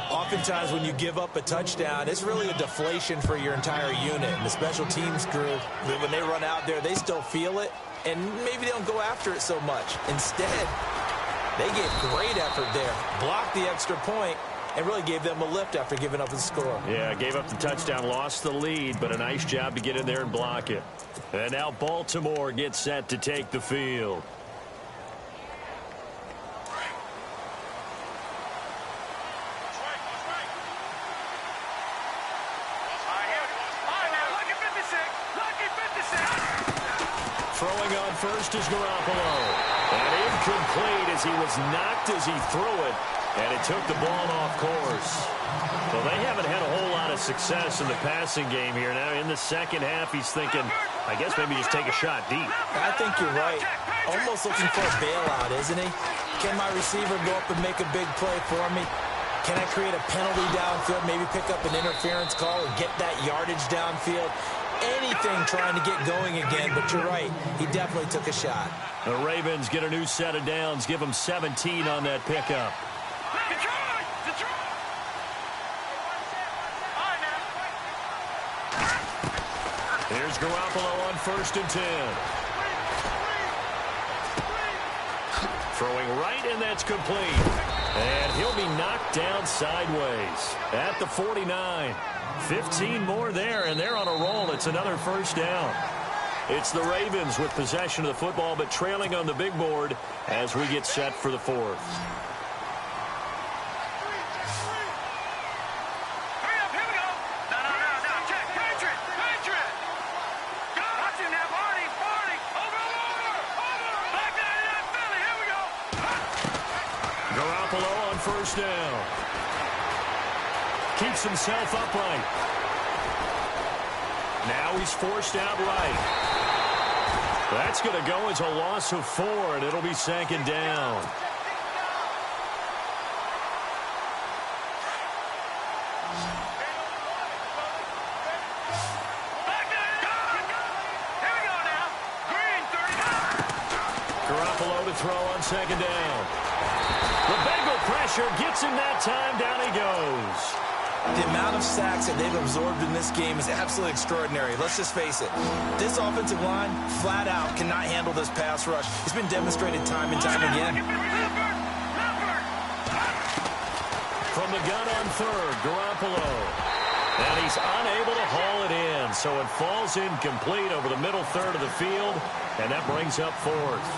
[SPEAKER 3] Oftentimes when you give up a touchdown, it's really a deflation for your entire unit. And the special teams group, when they run out there, they still feel it, and maybe they don't go after it so much. Instead, they gave great effort there, blocked the extra point, and really gave them a lift after giving up the score.
[SPEAKER 2] Yeah, gave up the touchdown, lost the lead, but a nice job to get in there and block it. And now Baltimore gets set to take the field. Throwing on first is Garoppolo. And incomplete as he was knocked as he threw it. And it took the ball off course. Well, they haven't had a whole lot of success in the passing game here. Now in the second half, he's thinking, I guess maybe just take a shot deep.
[SPEAKER 3] I think you're right. Almost looking for a bailout, isn't he? Can my receiver go up and make a big play for me? Can I create a penalty downfield, maybe pick up an interference call and get that yardage downfield? Anything trying to get going again, but you're right. He definitely took a shot.
[SPEAKER 2] The Ravens get a new set of downs, give them 17 on that pickup. Here's Garoppolo on 1st and 10. Throwing right, and that's complete. And he'll be knocked down sideways at the 49. 15 more there, and they're on a roll. It's another first down. It's the Ravens with possession of the football, but trailing on the big board as we get set for the fourth. Garoppolo on first down. Keeps himself upright. Now he's forced out right. That's going to go as a loss of 4, and it'll be second down. throw on second down. The Bengal pressure gets him that time. Down he goes.
[SPEAKER 3] The amount of sacks that they've absorbed in this game is absolutely extraordinary. Let's just face it. This offensive line, flat out, cannot handle this pass rush. It's been demonstrated time and time again.
[SPEAKER 2] From the gun on third, Garoppolo. And he's unable to haul it in, so it falls incomplete over the middle third of the field, and that brings up fourth.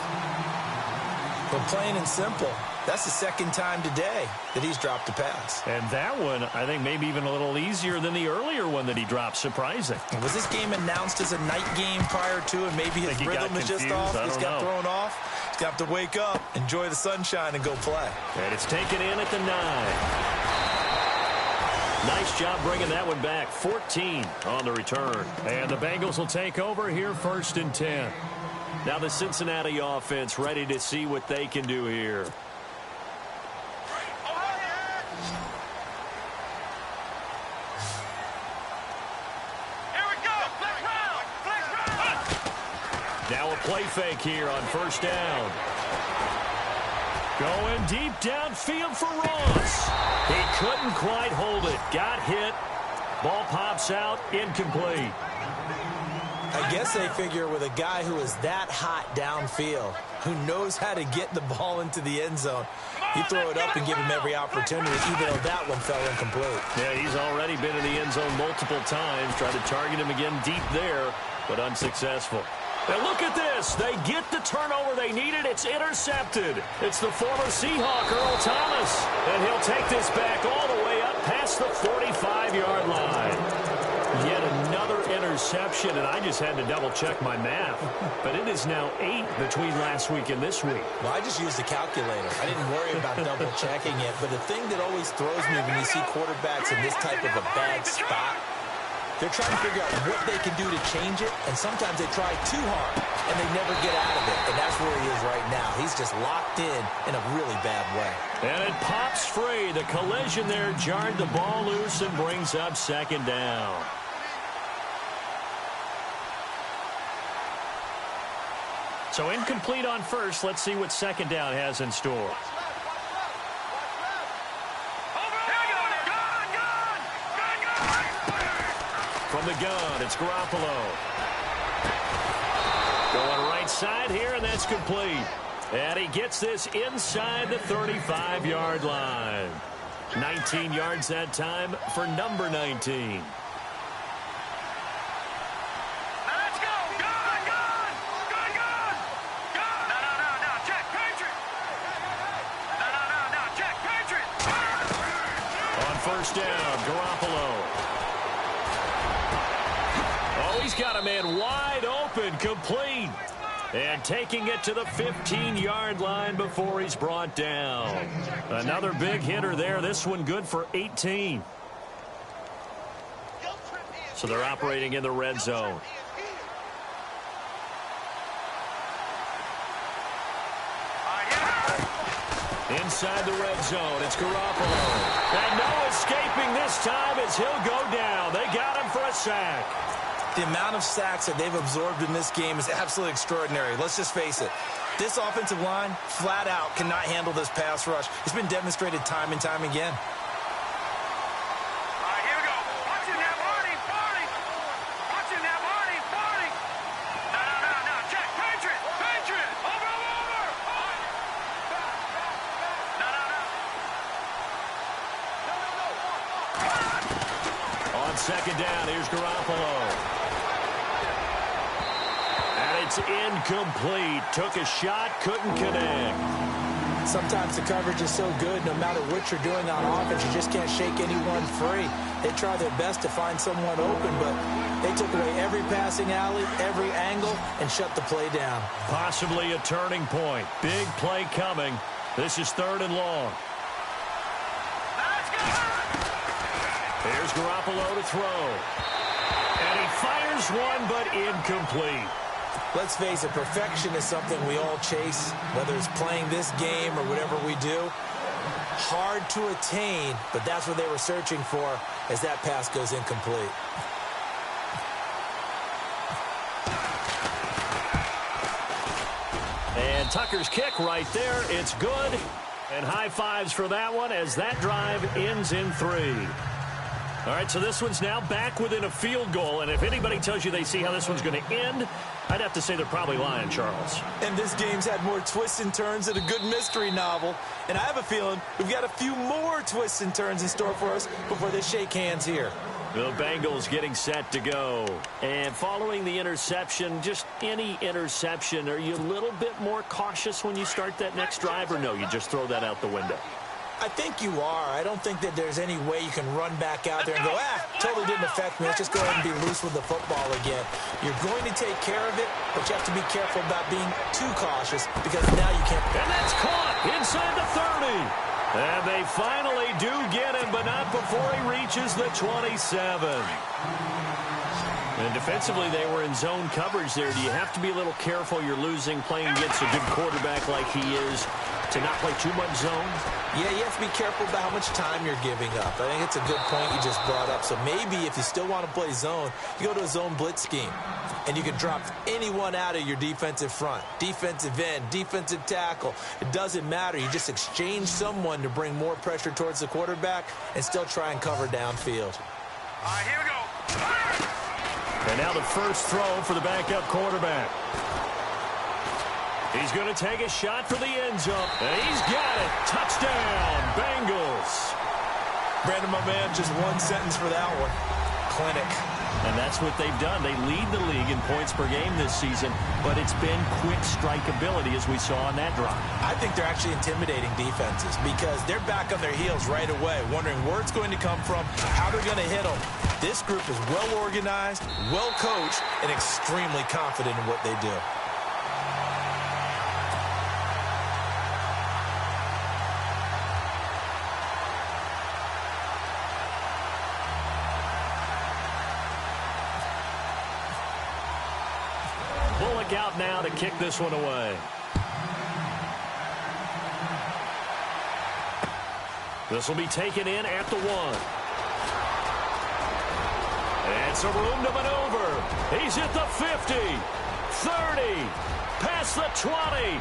[SPEAKER 3] But plain and simple, that's the second time today that he's dropped a pass.
[SPEAKER 2] And that one, I think, maybe even a little easier than the earlier one that he dropped. Surprising.
[SPEAKER 3] Was this game announced as a night game prior to, and maybe his rhythm is just off? He's got thrown off. He's got to wake up, enjoy the sunshine, and go play.
[SPEAKER 2] And it's taken in at the 9. Nice job bringing that one back. 14 on the return. And the Bengals will take over here, 1st and 10. Now the Cincinnati offense ready to see what they can do here.
[SPEAKER 4] Here we go. Flex round. Flex round.
[SPEAKER 2] Now a play fake here on 1st down. Going deep downfield for Ross. He couldn't quite hold it. Got hit. Ball pops out. Incomplete.
[SPEAKER 3] I guess they figure with a guy who is that hot downfield, who knows how to get the ball into the end zone, you throw it up and give him every opportunity, even though that one fell incomplete.
[SPEAKER 2] Yeah, he's already been in the end zone multiple times. Tried to target him again deep there, but unsuccessful. And look at this. They get the turnover they needed. It's intercepted. It's the former Seahawk, Earl Thomas. And he'll take this back all the way up past the 45-yard line. Yet another interception, and I just had to double-check my math. But it is now 8 between last week and this week.
[SPEAKER 3] Well, I just used the calculator. I didn't worry about double-checking it. But the thing that always throws me when you see quarterbacks in this type of a bad spot, they're trying to figure out what they can do to change it, and sometimes they try too hard, and they never get out of it, and that's where he is right now. He's just locked in a really bad way.
[SPEAKER 2] And it pops free. The collision there jarred the ball loose and brings up 2nd down. So incomplete on 1st. Let's see what 2nd down has in store. From the gun, it's Garoppolo. Going right side here, and that's complete. And he gets this inside the 35-yard line. 19 yards that time for number 19. First down, Garoppolo. Oh, he's got a man wide open, complete. And taking it to the 15-yard line before he's brought down. Another big hitter there. This one good for 18. So they're operating in the red zone. Inside the red zone, it's Garoppolo. And no escaping this time as he'll go down. They got him for a sack.
[SPEAKER 3] The amount of sacks that they've absorbed in this game is absolutely extraordinary. Let's just face it. This offensive line, flat out, cannot handle this pass rush. It's been demonstrated time and time again.
[SPEAKER 2] Second down, here's Garoppolo. And it's incomplete. Took a shot, couldn't connect.
[SPEAKER 3] Sometimes the coverage is so good, no matter what you're doing on offense, you just can't shake anyone free. They try their best to find someone open, but they took away every passing alley, every angle, and shut the play down.
[SPEAKER 2] Possibly a turning point. Big play coming. This is 3rd and long. Here's Garoppolo to throw. And he fires one, but incomplete.
[SPEAKER 3] Let's face it, perfection is something we all chase, whether it's playing this game or whatever we do. Hard to attain, but that's what they were searching for as that pass goes incomplete.
[SPEAKER 2] And Tucker's kick right there. It's good. And high fives for that one as that drive ends in 3. All right, so this one's now back within a field goal. And if anybody tells you they see how this one's going to end, I'd have to say they're probably lying, Charles.
[SPEAKER 3] And this game's had more twists and turns than a good mystery novel. And I have a feeling we've got a few more twists and turns in store for us before they shake hands here.
[SPEAKER 2] The Bengals getting set to go. And following the interception, just any interception, are you a little bit more cautious when you start that next drive, or no, you just throw that out the window?
[SPEAKER 3] I think you are. I don't think that there's any way you can run back out there and go, totally didn't affect me. Let's just go ahead and be loose with the football again. You're going to take care of it, but you have to be careful about being too cautious because now you can't.
[SPEAKER 2] And that's caught inside the 30. And they finally do get him, but not before he reaches the 27. And defensively, they were in zone coverage there. Do you have to be a little careful? You're losing playing against a good quarterback like he is to not play too much zone?
[SPEAKER 3] Yeah, you have to be careful about how much time you're giving up. I think it's a good point you just brought up. So maybe if you still want to play zone, you go to a zone blitz scheme. And you can drop anyone out of your defensive front. Defensive end, defensive tackle. It doesn't matter. You just exchange someone to bring more pressure towards the quarterback and still try and cover downfield.
[SPEAKER 4] All right, here we go.
[SPEAKER 2] And now the first throw for the backup quarterback. He's going to take a shot for the end zone. And he's got it. Touchdown, Bengals.
[SPEAKER 3] Brandon, my man, just one sentence for that one. Clinic.
[SPEAKER 2] And that's what they've done. They lead the league in points per game this season, but it's been quick strike ability as we saw on that drive.
[SPEAKER 3] I think they're actually intimidating defenses because they're back on their heels right away, wondering where it's going to come from, how they're going to hit them. This group is well organized, well coached, and extremely confident in what they do.
[SPEAKER 2] Out now to kick this one away. This will be taken in at the 1. And some room to maneuver. He's at the 50, 30, past the 20,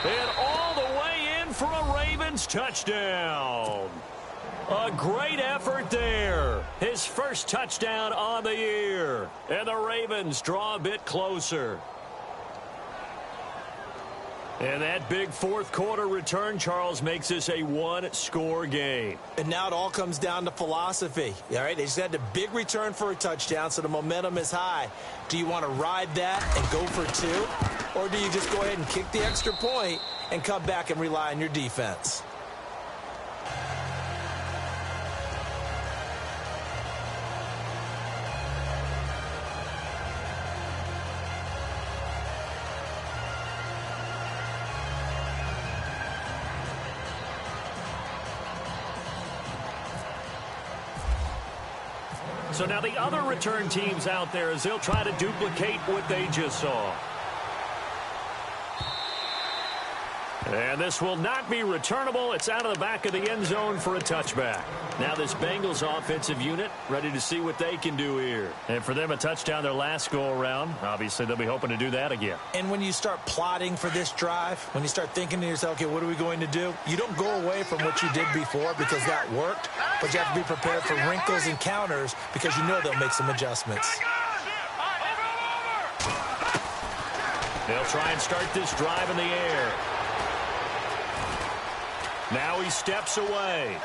[SPEAKER 2] and all the way in for a Ravens touchdown. A great effort there. His first touchdown on the year. And the Ravens draw a bit closer. And that big fourth quarter return, Charles, makes this a one-score game.
[SPEAKER 3] And now it all comes down to philosophy. All right, they just had a big return for a touchdown, so the momentum is high. Do you want to ride that and go for 2? Or do you just go ahead and kick the extra point and come back and rely on your defense?
[SPEAKER 2] So now the other return teams out there as they'll try to duplicate what they just saw. And this will not be returnable. It's out of the back of the end zone for a touchback. Now this Bengals offensive unit ready to see what they can do here. And for them, a touchdown their last go-around. Obviously, they'll be hoping to do that again.
[SPEAKER 3] And when you start plotting for this drive, when you start thinking to yourself, okay, what are we going to do? You don't go away from what you did before because that worked, but you have to be prepared for wrinkles and counters because you know they'll make some adjustments.
[SPEAKER 2] They'll try and start this drive in the air. Now he steps away.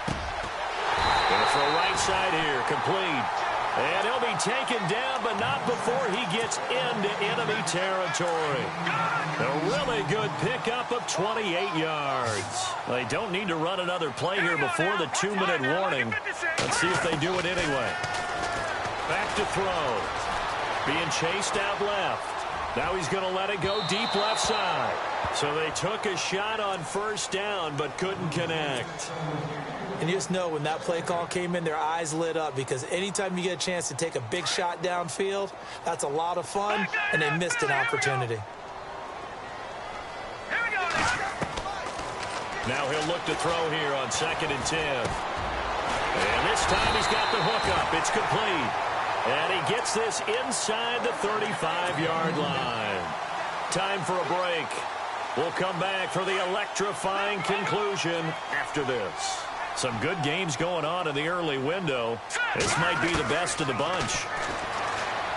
[SPEAKER 2] Going to throw right side here, complete. And he'll be taken down, but not before he gets into enemy territory. A really good pickup of 28 yards. They don't need to run another play here before the 2-minute warning. Let's see if they do it anyway. Back to throw. Being chased out left. Now he's going to let it go deep left side. So they took a shot on first down, but couldn't connect.
[SPEAKER 3] And you just know when that play call came in, their eyes lit up because anytime you get a chance to take a big shot downfield, that's a lot of fun, and they missed an opportunity.
[SPEAKER 2] Now he'll look to throw here on 2nd and 10. And this time he's got the hook up. It's complete. And he gets this inside the 35-yard line. Time for a break. We'll come back for the electrifying conclusion after this. Some good games going on in the early window. This might be the best of the bunch.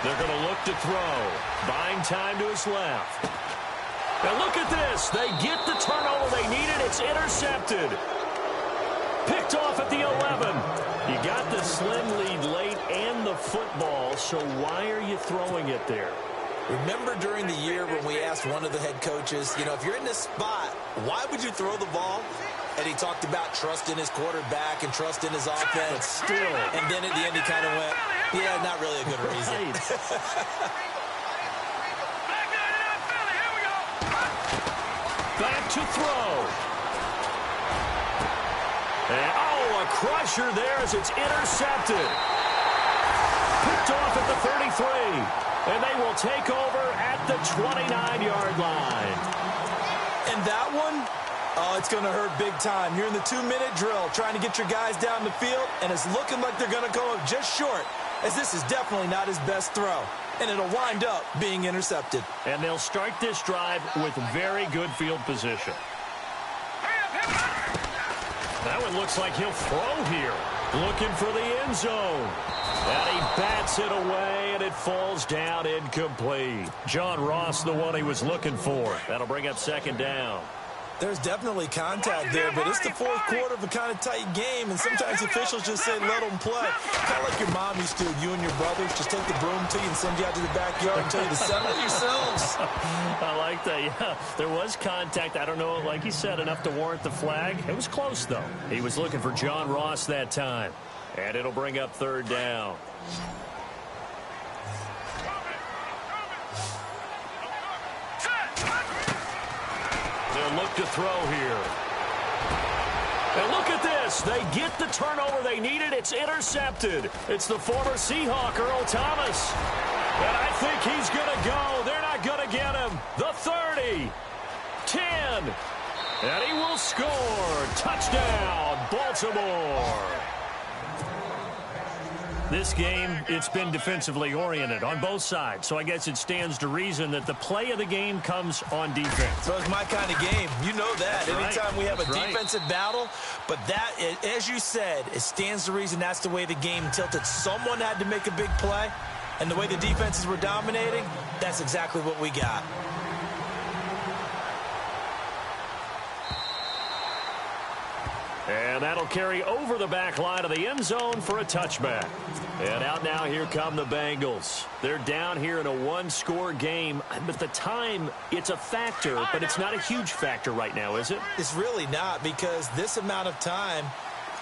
[SPEAKER 2] They're going to look to throw. Buying time to his left. And look at this. They get the turnover they needed. It's intercepted. Picked off at the 11. You got the slim lead late and the football, so why are you throwing it there?
[SPEAKER 3] Remember during the year when we asked one of the head coaches, you know, if you're in this spot, why would you throw the ball? And he talked about trust in his quarterback and trust in his offense.
[SPEAKER 2] But still.
[SPEAKER 3] And then at the end he kind of went, yeah, not really a good reason.
[SPEAKER 2] Back to throw. And, a crusher there as it's intercepted. Picked off at the 33. And they will take over at the 29-yard line.
[SPEAKER 3] And that one, it's going to hurt big time. You're in the 2-minute drill trying to get your guys down the field, and it's looking like they're going to go up just short, as this is definitely not his best throw. And it'll wind up being intercepted.
[SPEAKER 2] And they'll start this drive with very good field position. That one looks like he'll throw here. Looking for the end zone. And he bats it away, and it falls down incomplete. John Ross, the one he was looking for. That'll bring up second down.
[SPEAKER 3] There's definitely contact there, but it's the fourth quarter of a kind of tight game, and sometimes officials just say let them play. Kind of like your mom used to, you and your brothers, just take the broom to you and send you out to the backyard and tell you to settle yourselves.
[SPEAKER 2] I like that, yeah. There was contact. I don't know, like you said, enough to warrant the flag. It was close, though. He was looking for John Ross that time, and it'll bring up third down. They'll look to throw here. And look at this. They get the turnover they needed. It's intercepted. It's the former Seahawk, Earl Thomas. And I think he's going to go. They're not going to get him. The 30. 10. And he will score. Touchdown, Baltimore. This game, it's been defensively oriented on both sides, so I guess it stands to reason that the play of the game comes on defense.
[SPEAKER 3] So it's my kind of game. You know that.
[SPEAKER 2] That's
[SPEAKER 3] Anytime we have a
[SPEAKER 2] right.
[SPEAKER 3] defensive battle, but that, as you said, it stands to reason that's the way the game tilted. Someone had to make a big play, and the way the defenses were dominating, that's exactly what we got.
[SPEAKER 2] And that'll carry over the back line of the end zone for a touchback. And out now, here come the Bengals. They're down here in a one-score game, but the time, it's a factor, but it's not a huge factor right now, is it?
[SPEAKER 3] It's really not, because this amount of time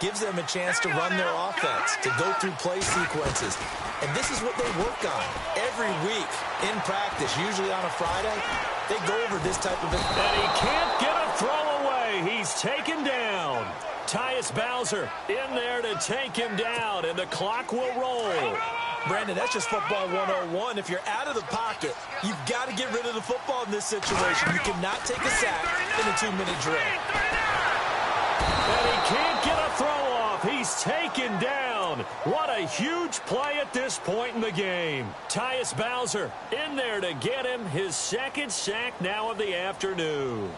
[SPEAKER 3] gives them a chance to run their offense, to go through play sequences. And this is what they work on every week in practice, usually on a Friday. They go over this type of thing.
[SPEAKER 2] And he can't get a throw away. He's taken down. Tyus Bowser in there to take him down, and the clock will roll.
[SPEAKER 3] Brandon, that's just football 101. If you're out of the pocket, you've got to get rid of the football in this situation. You cannot take a sack in a 2-minute drill.
[SPEAKER 2] And he can't get a throw off. He's taken down. What a huge play at this point in the game. Tyus Bowser in there to get him his second sack now of the afternoon.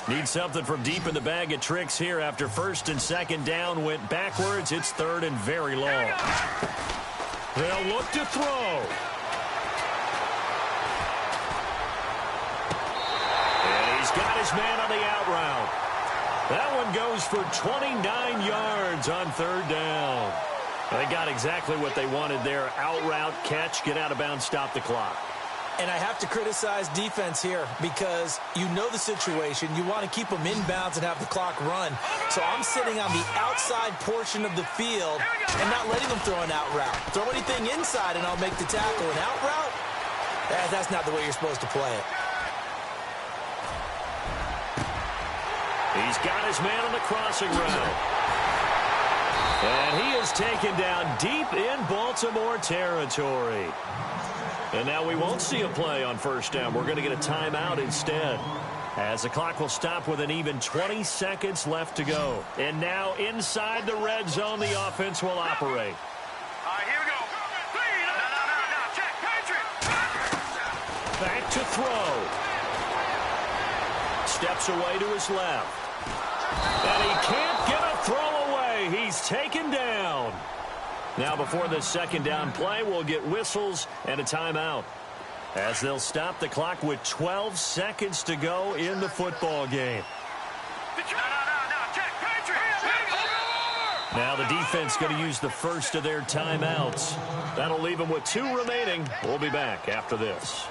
[SPEAKER 2] Need something from deep in the bag of tricks here after first and second down went backwards. It's third and very long. They'll look to throw. And he's got his man on the out route. That one goes for 29 yards on third down. They got exactly what they wanted there. Out route, catch, get out of bounds, stop the clock.
[SPEAKER 3] And I have to criticize defense here because you know the situation. You want to keep them inbounds and have the clock run. So I'm sitting on the outside portion of the field and not letting them throw an out route. Throw anything inside and I'll make the tackle. An out route? That's not the way you're supposed to play it.
[SPEAKER 2] He's got his man on the crossing route. And he is taken down deep in Baltimore territory. And now we won't see a play on first down. We're going to get a timeout instead, as the clock will stop with an even 20 seconds left to go. And now inside the red zone, the offense will operate.
[SPEAKER 4] All right, here we go. No, check, Patriot.
[SPEAKER 2] back to throw. Steps away to his left. And he can't get a throw away. He's taken down. Now before this second down play, we'll get whistles and a timeout, as they'll stop the clock with 12 seconds to go in the football game. Now the defense going to use the first of their timeouts. That'll leave them with 2 remaining. We'll be back after this.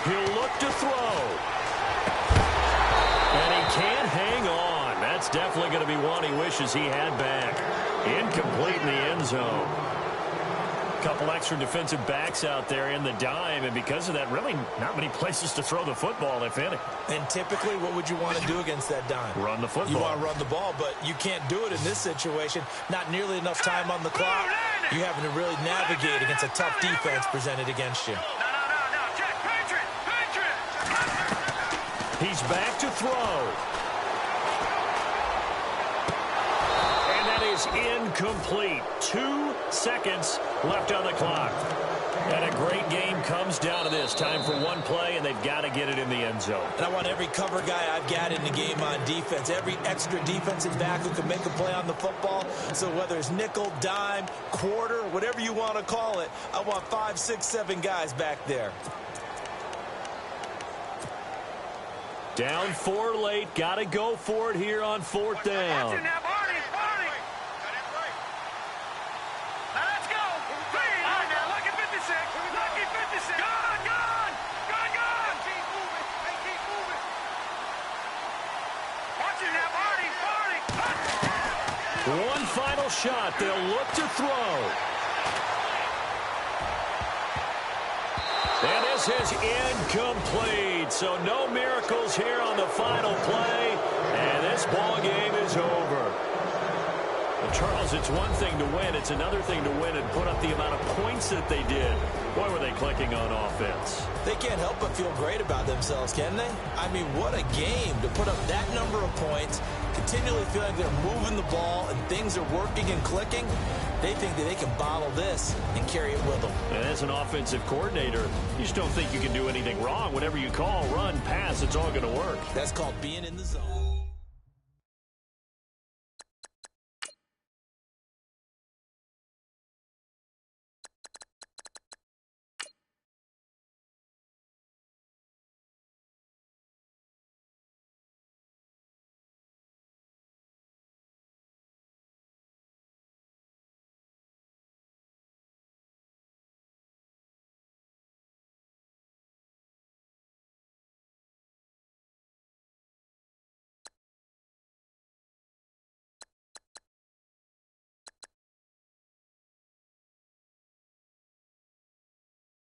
[SPEAKER 2] He'll look to throw. And he can't hang on. That's definitely going to be one he wishes he had back. Incomplete in the end zone. Couple extra defensive backs out there in the dime, and because of that, really not many places to throw the football, if any.
[SPEAKER 3] And typically, what would you want to do against that dime?
[SPEAKER 2] Run the football.
[SPEAKER 3] You want to run the ball, but you can't do it in this situation. Not nearly enough time on the clock. You're having to really navigate against a tough defense presented against you.
[SPEAKER 2] He's back to throw. And that is incomplete. 2 seconds left on the clock. And a great game comes down to this. Time for one play, and they've got to get it in the end zone.
[SPEAKER 3] And I want every cover guy I've got in the game on defense, every extra defensive back who can make a play on the football. So whether it's nickel, dime, quarter, whatever you want to call it, I want 5, 6, 7 guys back there.
[SPEAKER 2] Down 4 late. Got to go for it here on 4th down. One final shot. They'll look to throw. And this is incomplete. So no miracles here on the final play. And this ball game is over. Well, Charles, it's one thing to win. It's another thing to win and put up the amount of points that they did. Boy, were they clicking on offense.
[SPEAKER 3] They can't help but feel great about themselves, can they? I mean, what a game to put up that number of points, continually feel like they're moving the ball and things are working and clicking. They think that they can bottle this and carry it with them.
[SPEAKER 2] And as an offensive coordinator, you just don't think you can do anything wrong. Whatever you call, run, pass, it's all going to work.
[SPEAKER 3] That's called being in the zone.